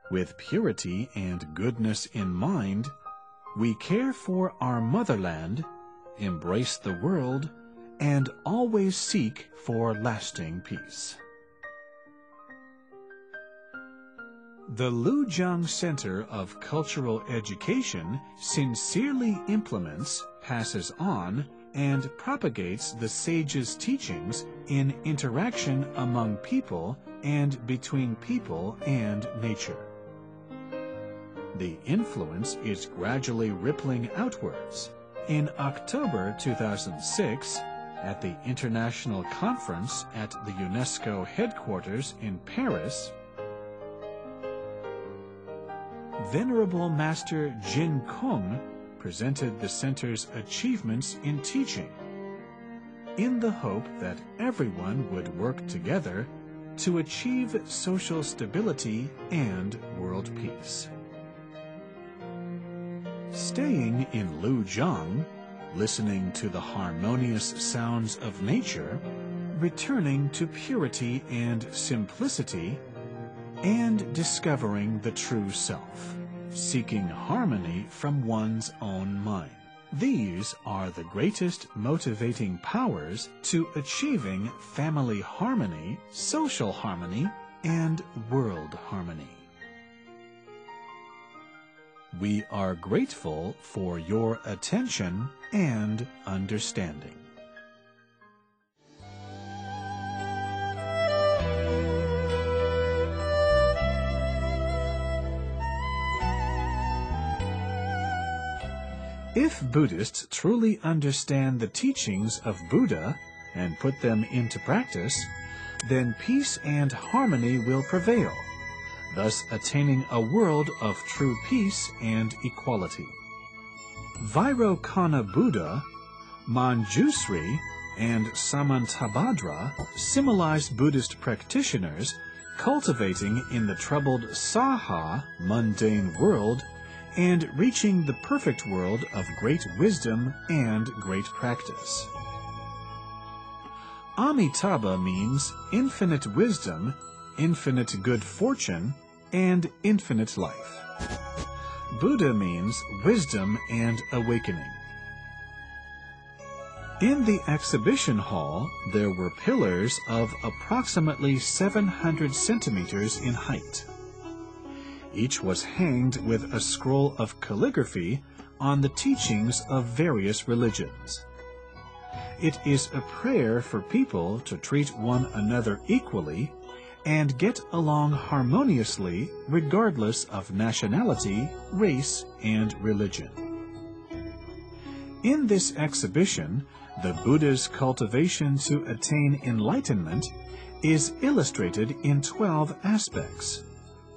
With purity and goodness in mind, we care for our motherland, embrace the world, and always seek for lasting peace. The Lujiang Center of Cultural Education sincerely implements, passes on, and propagates the sages' teachings in interaction among people and between people and nature. The influence is gradually rippling outwards. In October 2006, at the International Conference at the UNESCO headquarters in Paris, Venerable Master Jin Kung presented the center's achievements in teaching, in the hope that everyone would work together to achieve social stability and world peace. Staying in Lujiang, listening to the harmonious sounds of nature, returning to purity and simplicity, and discovering the true self, seeking harmony from one's own mind. These are the greatest motivating powers to achieving family harmony, social harmony, and world harmony. We are grateful for your attention and understanding. If Buddhists truly understand the teachings of Buddha and put them into practice, then peace and harmony will prevail, thus attaining a world of true peace and equality. Vairocana Buddha, Manjusri, and Samantabhadra symbolize Buddhist practitioners cultivating in the troubled Saha, mundane world, and reaching the perfect world of great wisdom and great practice. Amitabha means infinite wisdom, infinite good fortune, and infinite life. Buddha means wisdom and awakening. In the exhibition hall, there were pillars of approximately 700 centimeters in height. Each was hanged with a scroll of calligraphy on the teachings of various religions. It is a prayer for people to treat one another equally and get along harmoniously regardless of nationality, race, and religion. In this exhibition, the Buddha's cultivation to attain enlightenment is illustrated in 12 aspects,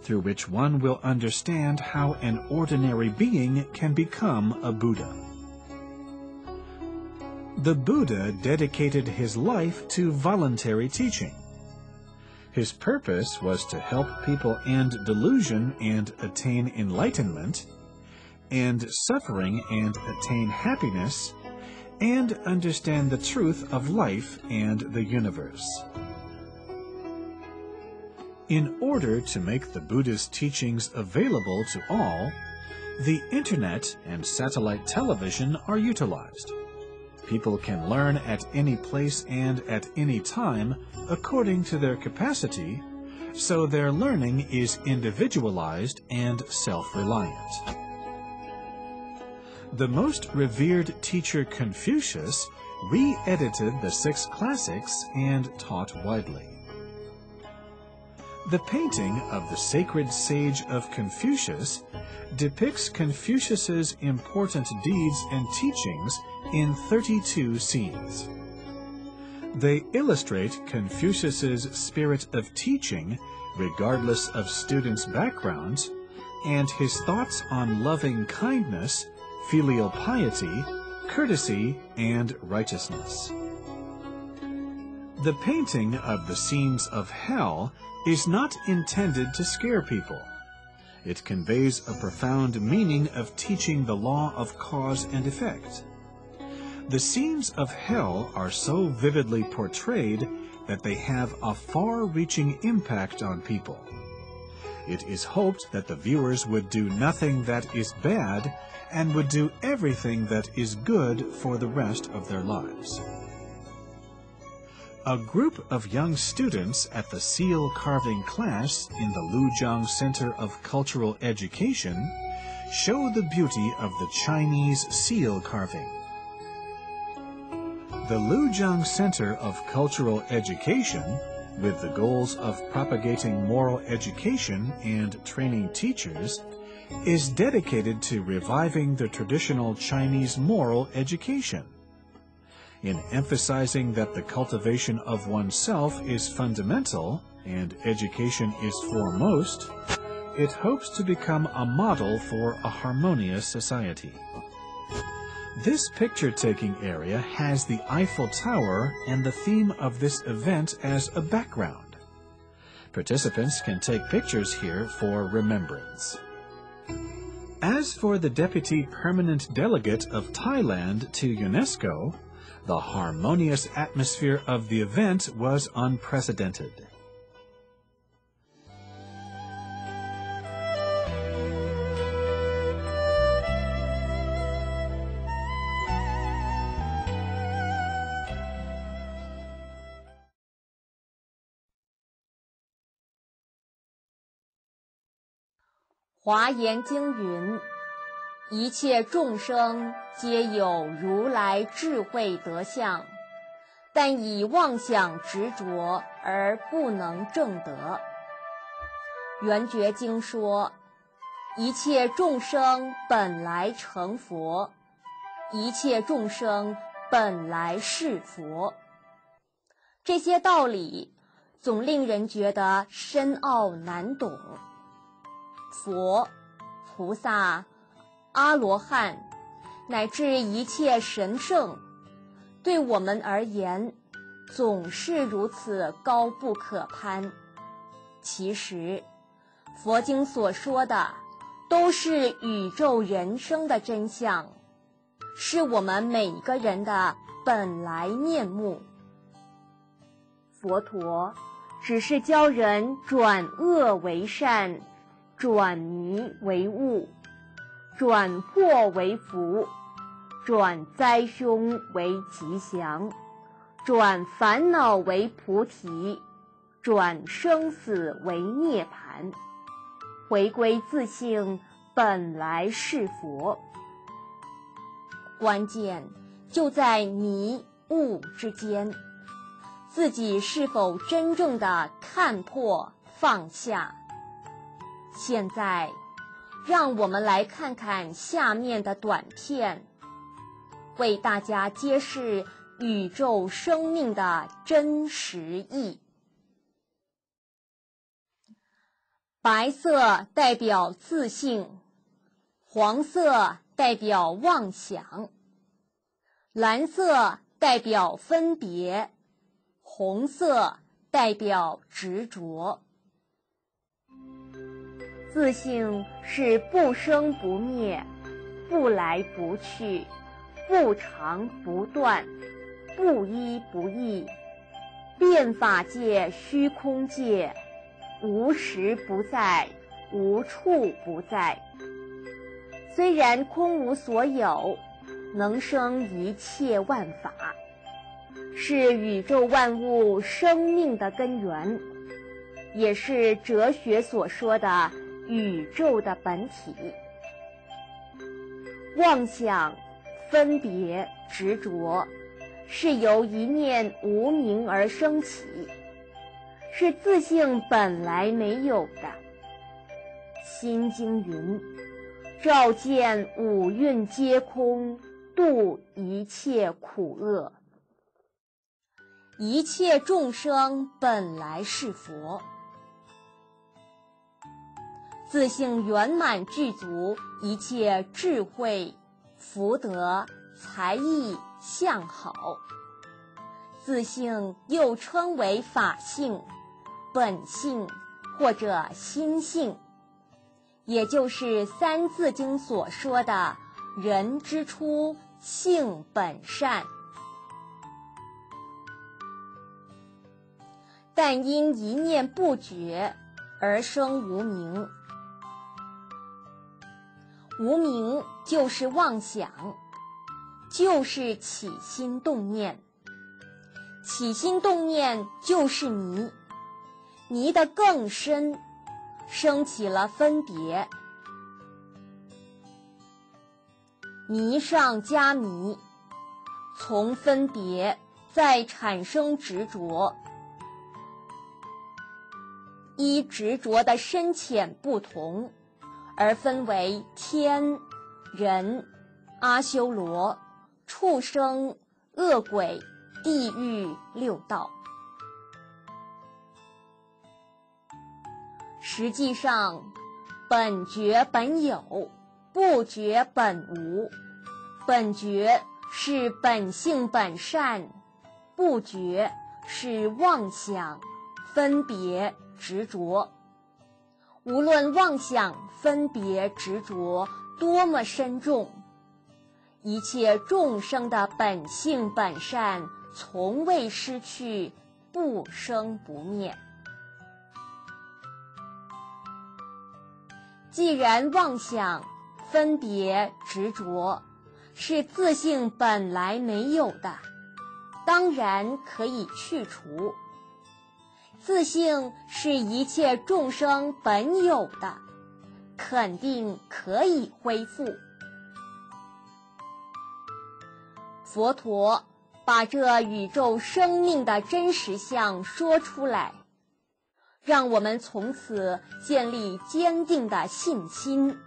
through which one will understand how an ordinary being can become a Buddha. The Buddha dedicated his life to voluntary teaching. His purpose was to help people end delusion and attain enlightenment, end suffering and attain happiness, and understand the truth of life and the universe. In order to make the Buddha's teachings available to all, the Internet and satellite television are utilized. People can learn at any place and at any time according to their capacity, so their learning is individualized and self-reliant. The most revered teacher Confucius re-edited the 6 classics and taught widely. The painting of the sacred sage of Confucius depicts Confucius's important deeds and teachings in 32 scenes. They illustrate Confucius's spirit of teaching regardless of students' backgrounds and his thoughts on loving kindness, filial piety, courtesy, and righteousness. The painting of the scenes of hell is not intended to scare people. It conveys a profound meaning of teaching the law of cause and effect. The scenes of hell are so vividly portrayed that they have a far-reaching impact on people. It is hoped that the viewers would do nothing that is bad and would do everything that is good for the rest of their lives. A group of young students at the seal carving class in the Lujiang Center of Cultural Education show the beauty of the Chinese seal carving. The Lujiang Center of Cultural Education, with the goals of propagating moral education and training teachers, is dedicated to reviving the traditional Chinese moral education. In emphasizing that the cultivation of oneself is fundamental and education is foremost, it hopes to become a model for a harmonious society. This picture-taking area has the Eiffel Tower and the theme of this event as a background. Participants can take pictures here for remembrance. As for the Deputy Permanent Delegate of Thailand to UNESCO, the harmonious atmosphere of the event was unprecedented.《华严经》云：一切众生皆有如来智慧德相，但以妄想执着而不能证得。圆觉经说：一切众生本来成佛，一切众生本来是佛。这些道理总令人觉得深奥难懂。佛、菩萨、阿罗汉乃至一切神圣，对我们而言总是如此高不可攀。其实佛经所说的都是宇宙人生的真相，是我们每一个人的本来面目。佛陀只是教人转恶为善，转迷为悟，转祸为福，转灾凶为吉祥，转烦恼为菩提，转生死为涅槃，回归自性，本来是佛。关键就在迷悟之间，自己是否真正的看破放下。现在让我们来看看下面的短片，为大家揭示宇宙生命的真实意。白色代表自信，黄色代表妄想，蓝色代表分别，红色代表执着。自性是不生不灭，不来不去，不长不断，不一不异，变法界虚空界，无时不在，无处不在。虽然空无所有，能生一切万法，是宇宙万物生命的根源，也是哲学所说的宇宙的本体。妄想、分别、执着，是由一念无明而生起，是自性本来没有的。心经云：照见五蕴皆空，度一切苦厄。一切众生本来是佛，自性圆满具足一切智慧、福德、才艺、相好。自性又称为法性、本性或者心性，也就是三字经所说的人之初性本善。但因一念不觉而生无明，无明就是妄想，就是起心动念，起心动念就是迷，迷得更深，生起了分别，迷上加迷，从分别再产生执着，依执着的深浅不同，而分为天、人、阿修罗、畜生、恶鬼、地狱六道。实际上，本觉本有，不觉本无。本觉是本性本善，不觉是妄想、分别、执着。无论妄想、分别、执着多么深重，一切众生的本性本善从未失去，不生不灭。既然妄想、分别、执着是自性本来没有的，当然可以去除。自性是一切众生本有的，肯定可以恢复。佛陀把这宇宙生命的真实相说出来，让我们从此建立坚定的信心，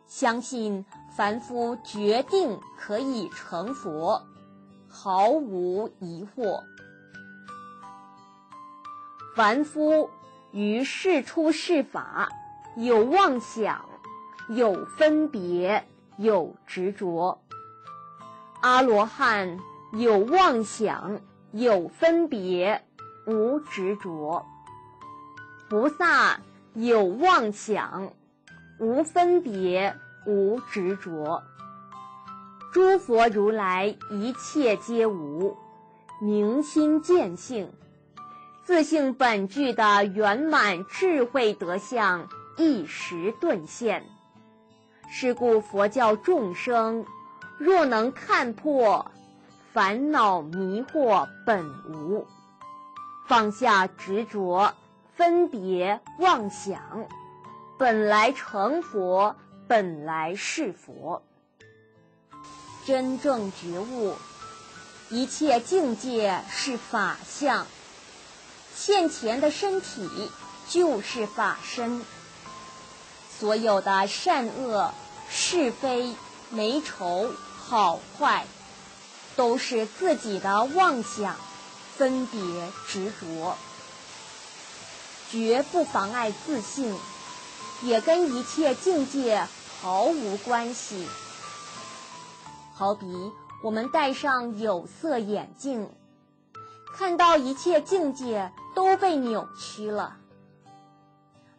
相信凡夫决定可以成佛，毫无疑惑。凡夫于世出世法，有妄想，有分别，有执着。阿罗汉有妄想，有分别，无执着。菩萨有妄想，无分别，无执着。诸佛如来一切皆无，明心见性，自性本具的圆满智慧德相一时顿现。是故佛教众生若能看破烦恼迷惑本无，放下执着、分别、妄想，本来成佛，本来是佛。真正觉悟，一切境界是法相，现前的身体就是法身，所有的善恶、是非、美丑、好坏，都是自己的妄想、分别、执着，绝不妨碍自性，也跟一切境界毫无关系。好比我们戴上有色眼镜，看到一切境界都被扭曲了，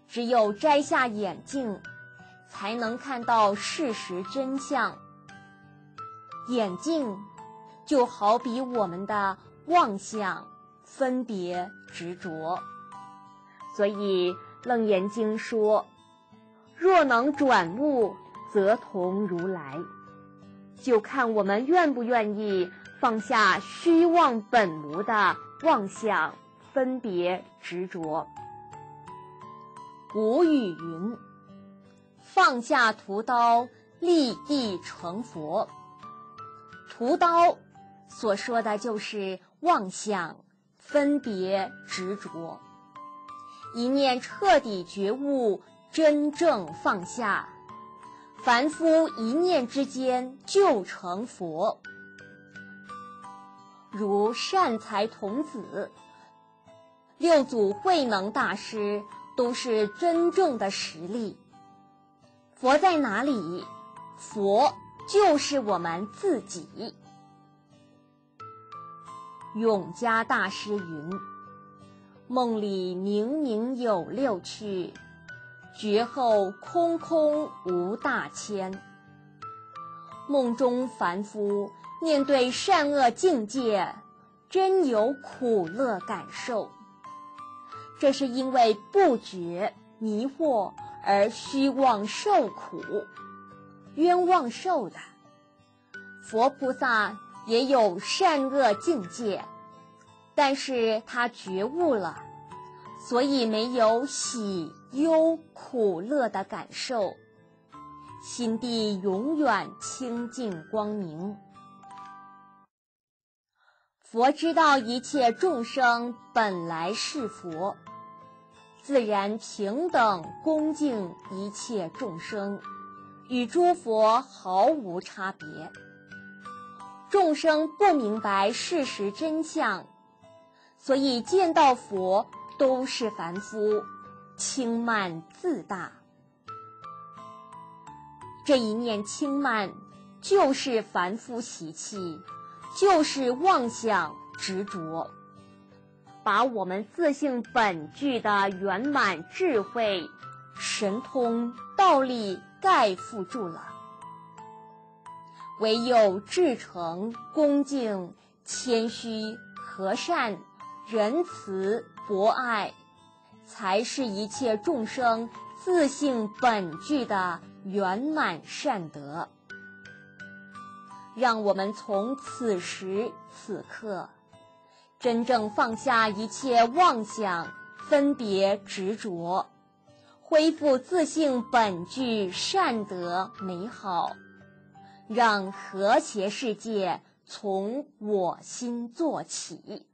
只有摘下眼镜，才能看到事实真相。眼镜就好比我们的妄想、分别、执着。所以楞严经说，若能转悟，则同如来。就看我们愿不愿意放下虚妄本无的妄想、分别、执着。古语云：放下屠刀，立地成佛。屠刀所说的就是妄想、分别、执着。一念彻底觉悟，真正放下，凡夫一念之间就成佛。如善财童子、六祖慧能大师都是真正的实例。佛在哪里？佛就是我们自己。永嘉大师云：梦里明明有六趣，觉后空空无大千。梦中凡夫面对善恶境界，真有苦乐感受。这是因为不觉、迷惑而虚妄受苦，冤枉受的。佛菩萨也有善恶境界，但是他觉悟了，所以没有喜忧苦乐的感受，心地永远清净光明。佛知道一切众生本来是佛，自然平等恭敬一切众生，与诸佛毫无差别。众生不明白事实真相，所以见到佛都是凡夫，轻慢自大。这一念轻慢就是凡夫习气，就是妄想执着，把我们自性本具的圆满智慧、神通、道力盖覆住了。唯有至诚、恭敬、谦虚、和善、仁慈、博爱，才是一切众生自性本具的圆满善德。让我们从此时此刻，真正放下一切妄想、分别、执着，恢复自性本具善德美好，让和谐世界从我心做起。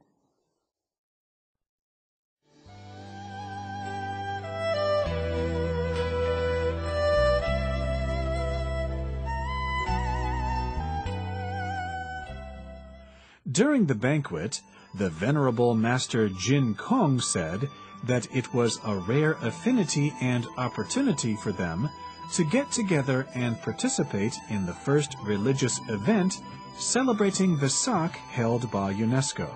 During the banquet, the Venerable Master Jin Kong said that it was a rare affinity and opportunity for them to get together and participate in the first religious event celebrating Vesak held by UNESCO.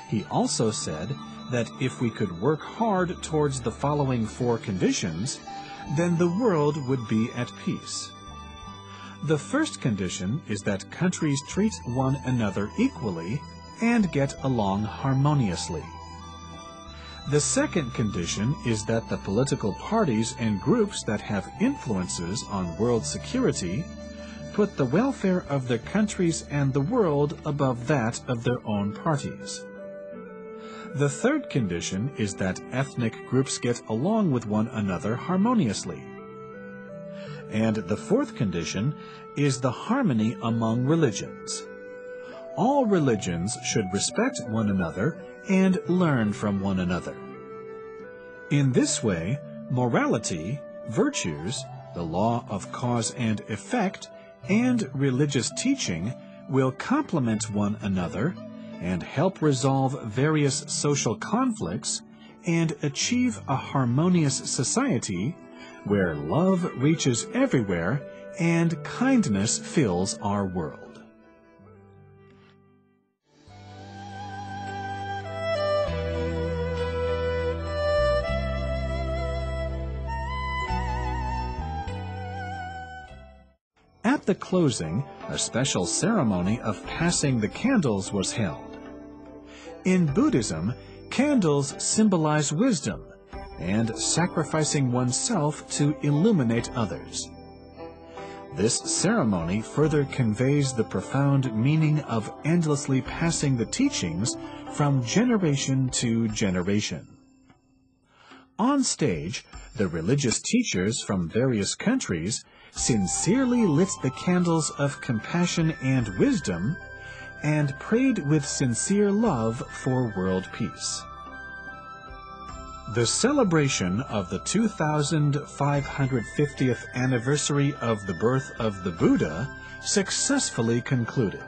He also said that if we could work hard towards the following 4 conditions, then the world would be at peace. The first condition is that countries treat one another equally and get along harmoniously. The second condition is that the political parties and groups that have influences on world security put the welfare of their countries and the world above that of their own parties. The third condition is that ethnic groups get along with one another harmoniously. And the fourth condition is the harmony among religions. All religions should respect one another and learn from one another. In this way, morality, virtues, the law of cause and effect, and religious teaching will complement one another and help resolve various social conflicts and achieve a harmonious society where love reaches everywhere and kindness fills our world. At the closing, a special ceremony of passing the candles was held. In Buddhism, candles symbolize wisdom and sacrificing oneself to illuminate others. This ceremony further conveys the profound meaning of endlessly passing the teachings from generation to generation. On stage, the religious teachers from various countries sincerely lit the candles of compassion and wisdom and prayed with sincere love for world peace. The celebration of the 2550th anniversary of the birth of the Buddha successfully concluded.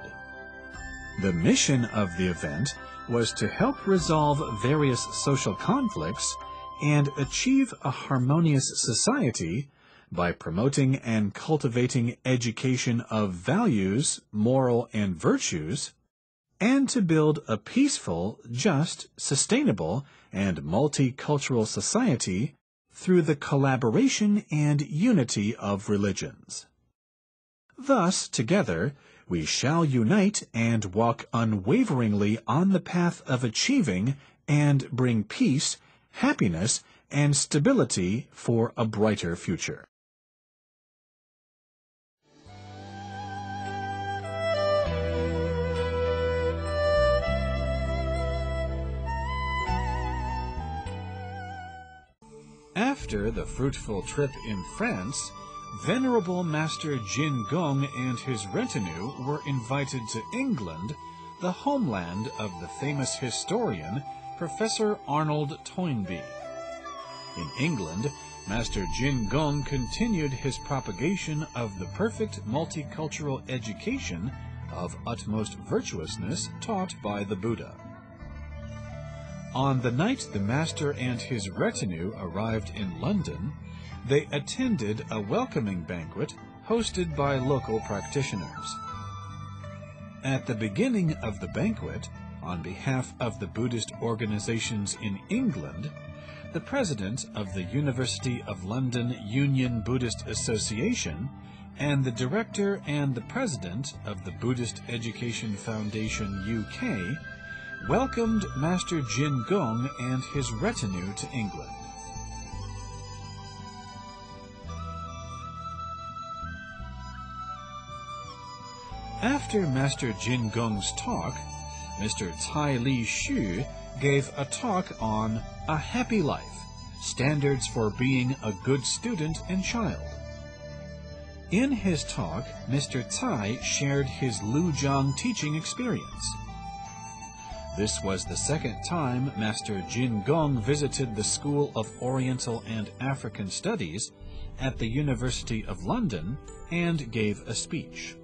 The mission of the event was to help resolve various social conflicts and achieve a harmonious society by promoting and cultivating education of values, moral and virtues, and to build a peaceful, just, sustainable, and multicultural society through the collaboration and unity of religions. Thus, together, we shall unite and walk unwaveringly on the path of achieving and bring peace, happiness, and stability for a brighter future. After the fruitful trip in France, Venerable Master Jin Gong and his retinue were invited to England, the homeland of the famous historian Professor Arnold Toynbee. In England, Master Jin Gong continued his propagation of the perfect multicultural education of utmost virtuousness taught by the Buddha. On the night the master and his retinue arrived in London, they attended a welcoming banquet hosted by local practitioners. At the beginning of the banquet, on behalf of the Buddhist organizations in England, the president of the University of London Union Buddhist Association, and the director and the president of the Buddhist Education Foundation UK, welcomed Master Jin Gong and his retinue to England. After Master Jin Gong's talk, Mr. Cai Li Xu gave a talk on A Happy Life, Standards for Being a Good Student and Child. In his talk, Mr. Cai shared his Lujiang teaching experience. This was the second time Master Jin Gong visited the School of Oriental and African Studies at the University of London and gave a speech.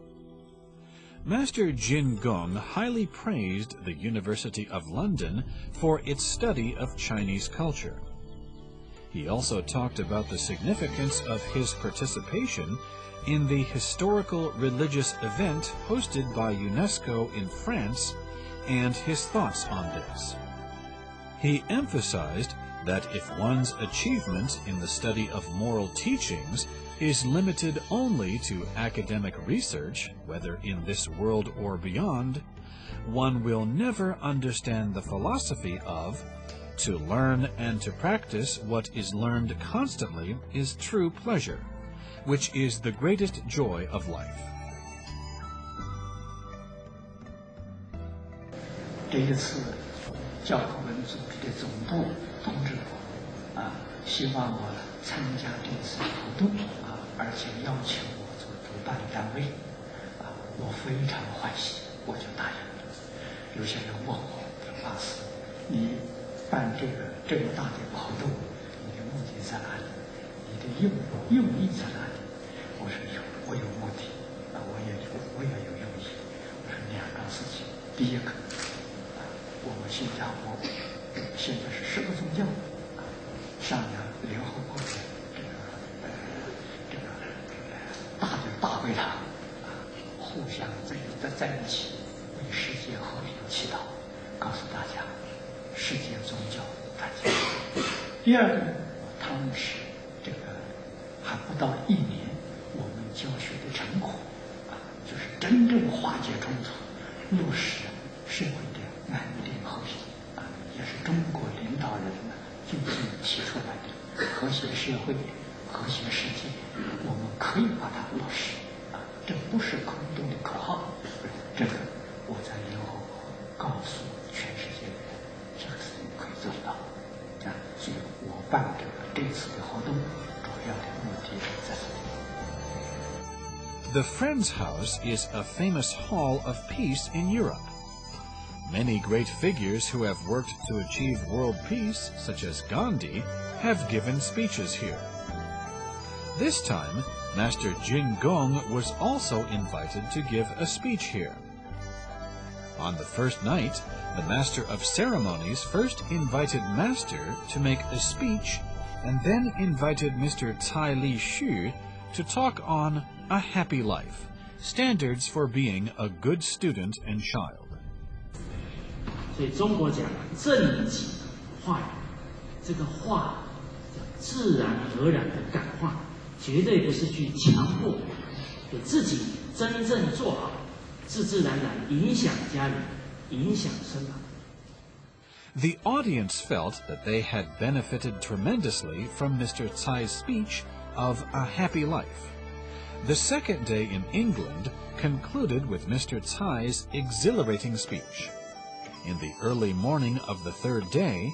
Master Jin Gong highly praised the University of London for its study of Chinese culture. He also talked about the significance of his participation in the historical religious event hosted by UNESCO in France and his thoughts on this. He emphasized that if one's achievement in the study of moral teachings is limited only to academic research, whether in this world or beyond, one will never understand the philosophy of to learn and to practice what is learned constantly is true pleasure, which is the greatest joy of life. 这一次教科文组织的总部通知我，希望我参加这次活动，而且要求我做主办单位，我非常欢喜，我就答应了。有些人问我，法师，你办这么大的活动，你的目的在哪里？你的用意在哪里？我说我有目的，我也有用意。我说两个事情，第一个。 我们新加坡现在是10个宗教，商量联合国的这个大会堂，互相在一起为世界和平祈祷，告诉大家世界宗教团结。第二个，他们是这个还不到1年，我们教学的成果，就是真正化解冲突，落实社会的。 安定和平也是中国领导人最近提出来的和谐社会、和谐世界，我们可以把它落实这不是空洞的口号，这个我在联合国告诉全世界的人，这个事情可以做到所以我办这次的活动主要的目的在这里。 The Friends House is a famous hall of peace in Europe. Many great figures who have worked to achieve world peace, such as Gandhi, have given speeches here. This time, Master Jin Gong was also invited to give a speech here. On the first night, the Master of Ceremonies first invited Master to make a speech, and then invited Mr. Cai Li Xu to talk on A Happy Life, Standards for Being a Good Student and Child. 所以中国讲正己化，这个化叫自然而然的感化，绝对不是去强迫，给自己真正做好，自自然然影响家人，影响身旁。 The audience felt that they had benefited tremendously from Mr. Cai's speech of A Happy Life. The second day in England concluded with Mr. Cai's exhilarating speech. In the early morning of the third day,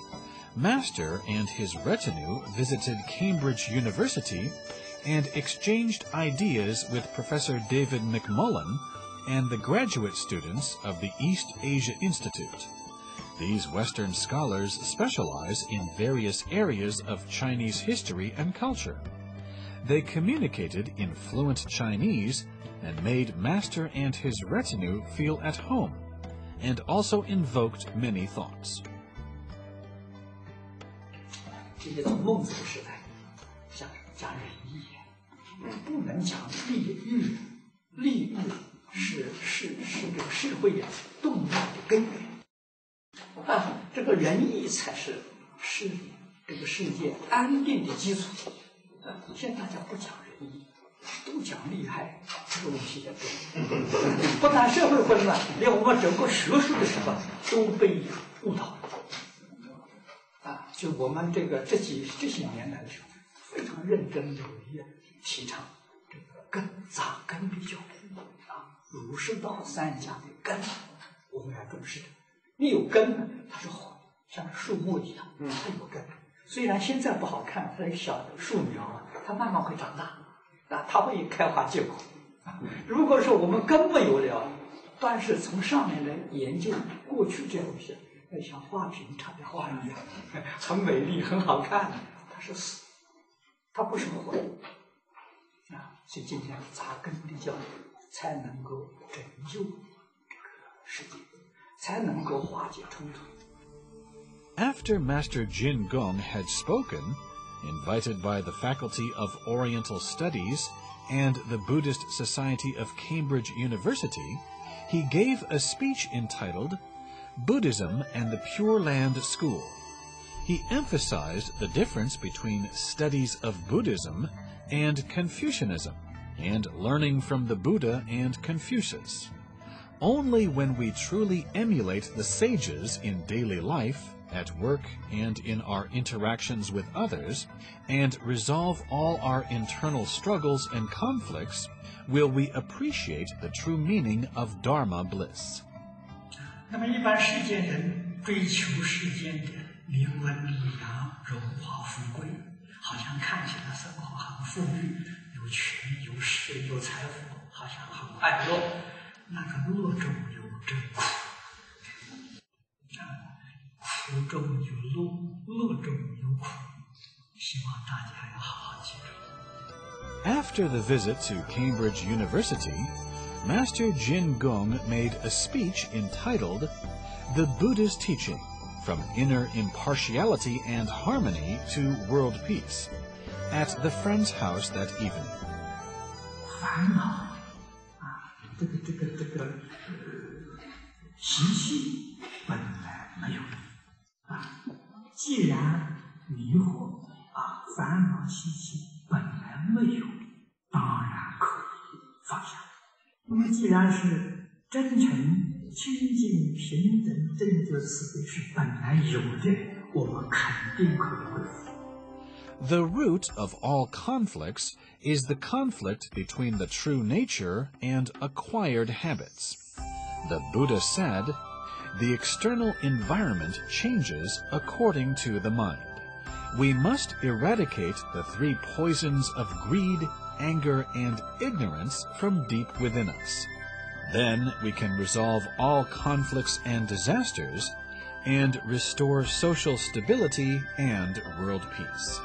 Master and his retinue visited Cambridge University and exchanged ideas with Professor David McMullen and the graduate students of the East Asia Institute. These Western scholars specialize in various areas of Chinese history and culture. They communicated in fluent Chinese and made Master and his retinue feel at home, and also invoked many thoughts. 这个从孟子的时代，讲仁义，不能讲利欲，利欲是这个社会的动荡的根源。这个仁义才是这个世界安定的基础。现在大家不讲仁义，都讲利害，这个东西也对。不但社会混乱，连我们整个学术的什么都被误导了。就我们这些年来的时候，非常认真努力提倡这个扎根比较儒释道三家的根，我们要重视的。你有根呢，它是好的，像树木一样，它有根。虽然现在不好看，它一个小的树苗它慢慢会长大，它会开花结果。如果说我们根没有了，但是从上面来研究过去这东西，像花瓶插的花一样，很美丽，很好看，它是死，它不是活的。所以今天扎根的教育才能够拯救这个世界，才能够化解冲突。After Master Jin Gong had spoken, invited by the Faculty of Oriental Studies and the Buddhist Society of Cambridge University, he gave a speech entitled Buddhism and the Pure Land School. He emphasized the difference between studies of Buddhism and Confucianism, and learning from the Buddha and Confucius. Only when we truly emulate the sages in daily life, at work, and in our interactions with others, and resolve all our internal struggles and conflicts, will we appreciate the true meaning of Dharma bliss. 那么一般世间人追求世间的名闻利养、荣华富贵，好像看起来生活很富裕，有权有势有财富，好像很快乐。那个乐中有真苦，苦中有乐，乐中有苦。希望大家要好好记住。After the visit to Cambridge University, Master Jin Gong made a speech entitled The Buddha's Teaching, From Inner Impartiality and Harmony to World Peace, at the Friend's house that evening. 烦恼这个习气本来没有既然迷惑烦恼习气本来没有，当然可以放下。那么既然是真诚、清净、平等、正觉慈悲是本来有的，我们肯定可以恢复。The root of all conflicts is the conflict between the true nature and acquired habits. The Buddha said, the external environment changes according to the mind. We must eradicate the three poisons of greed, anger, and ignorance from deep within us. Then we can resolve all conflicts and disasters and restore social stability and world peace.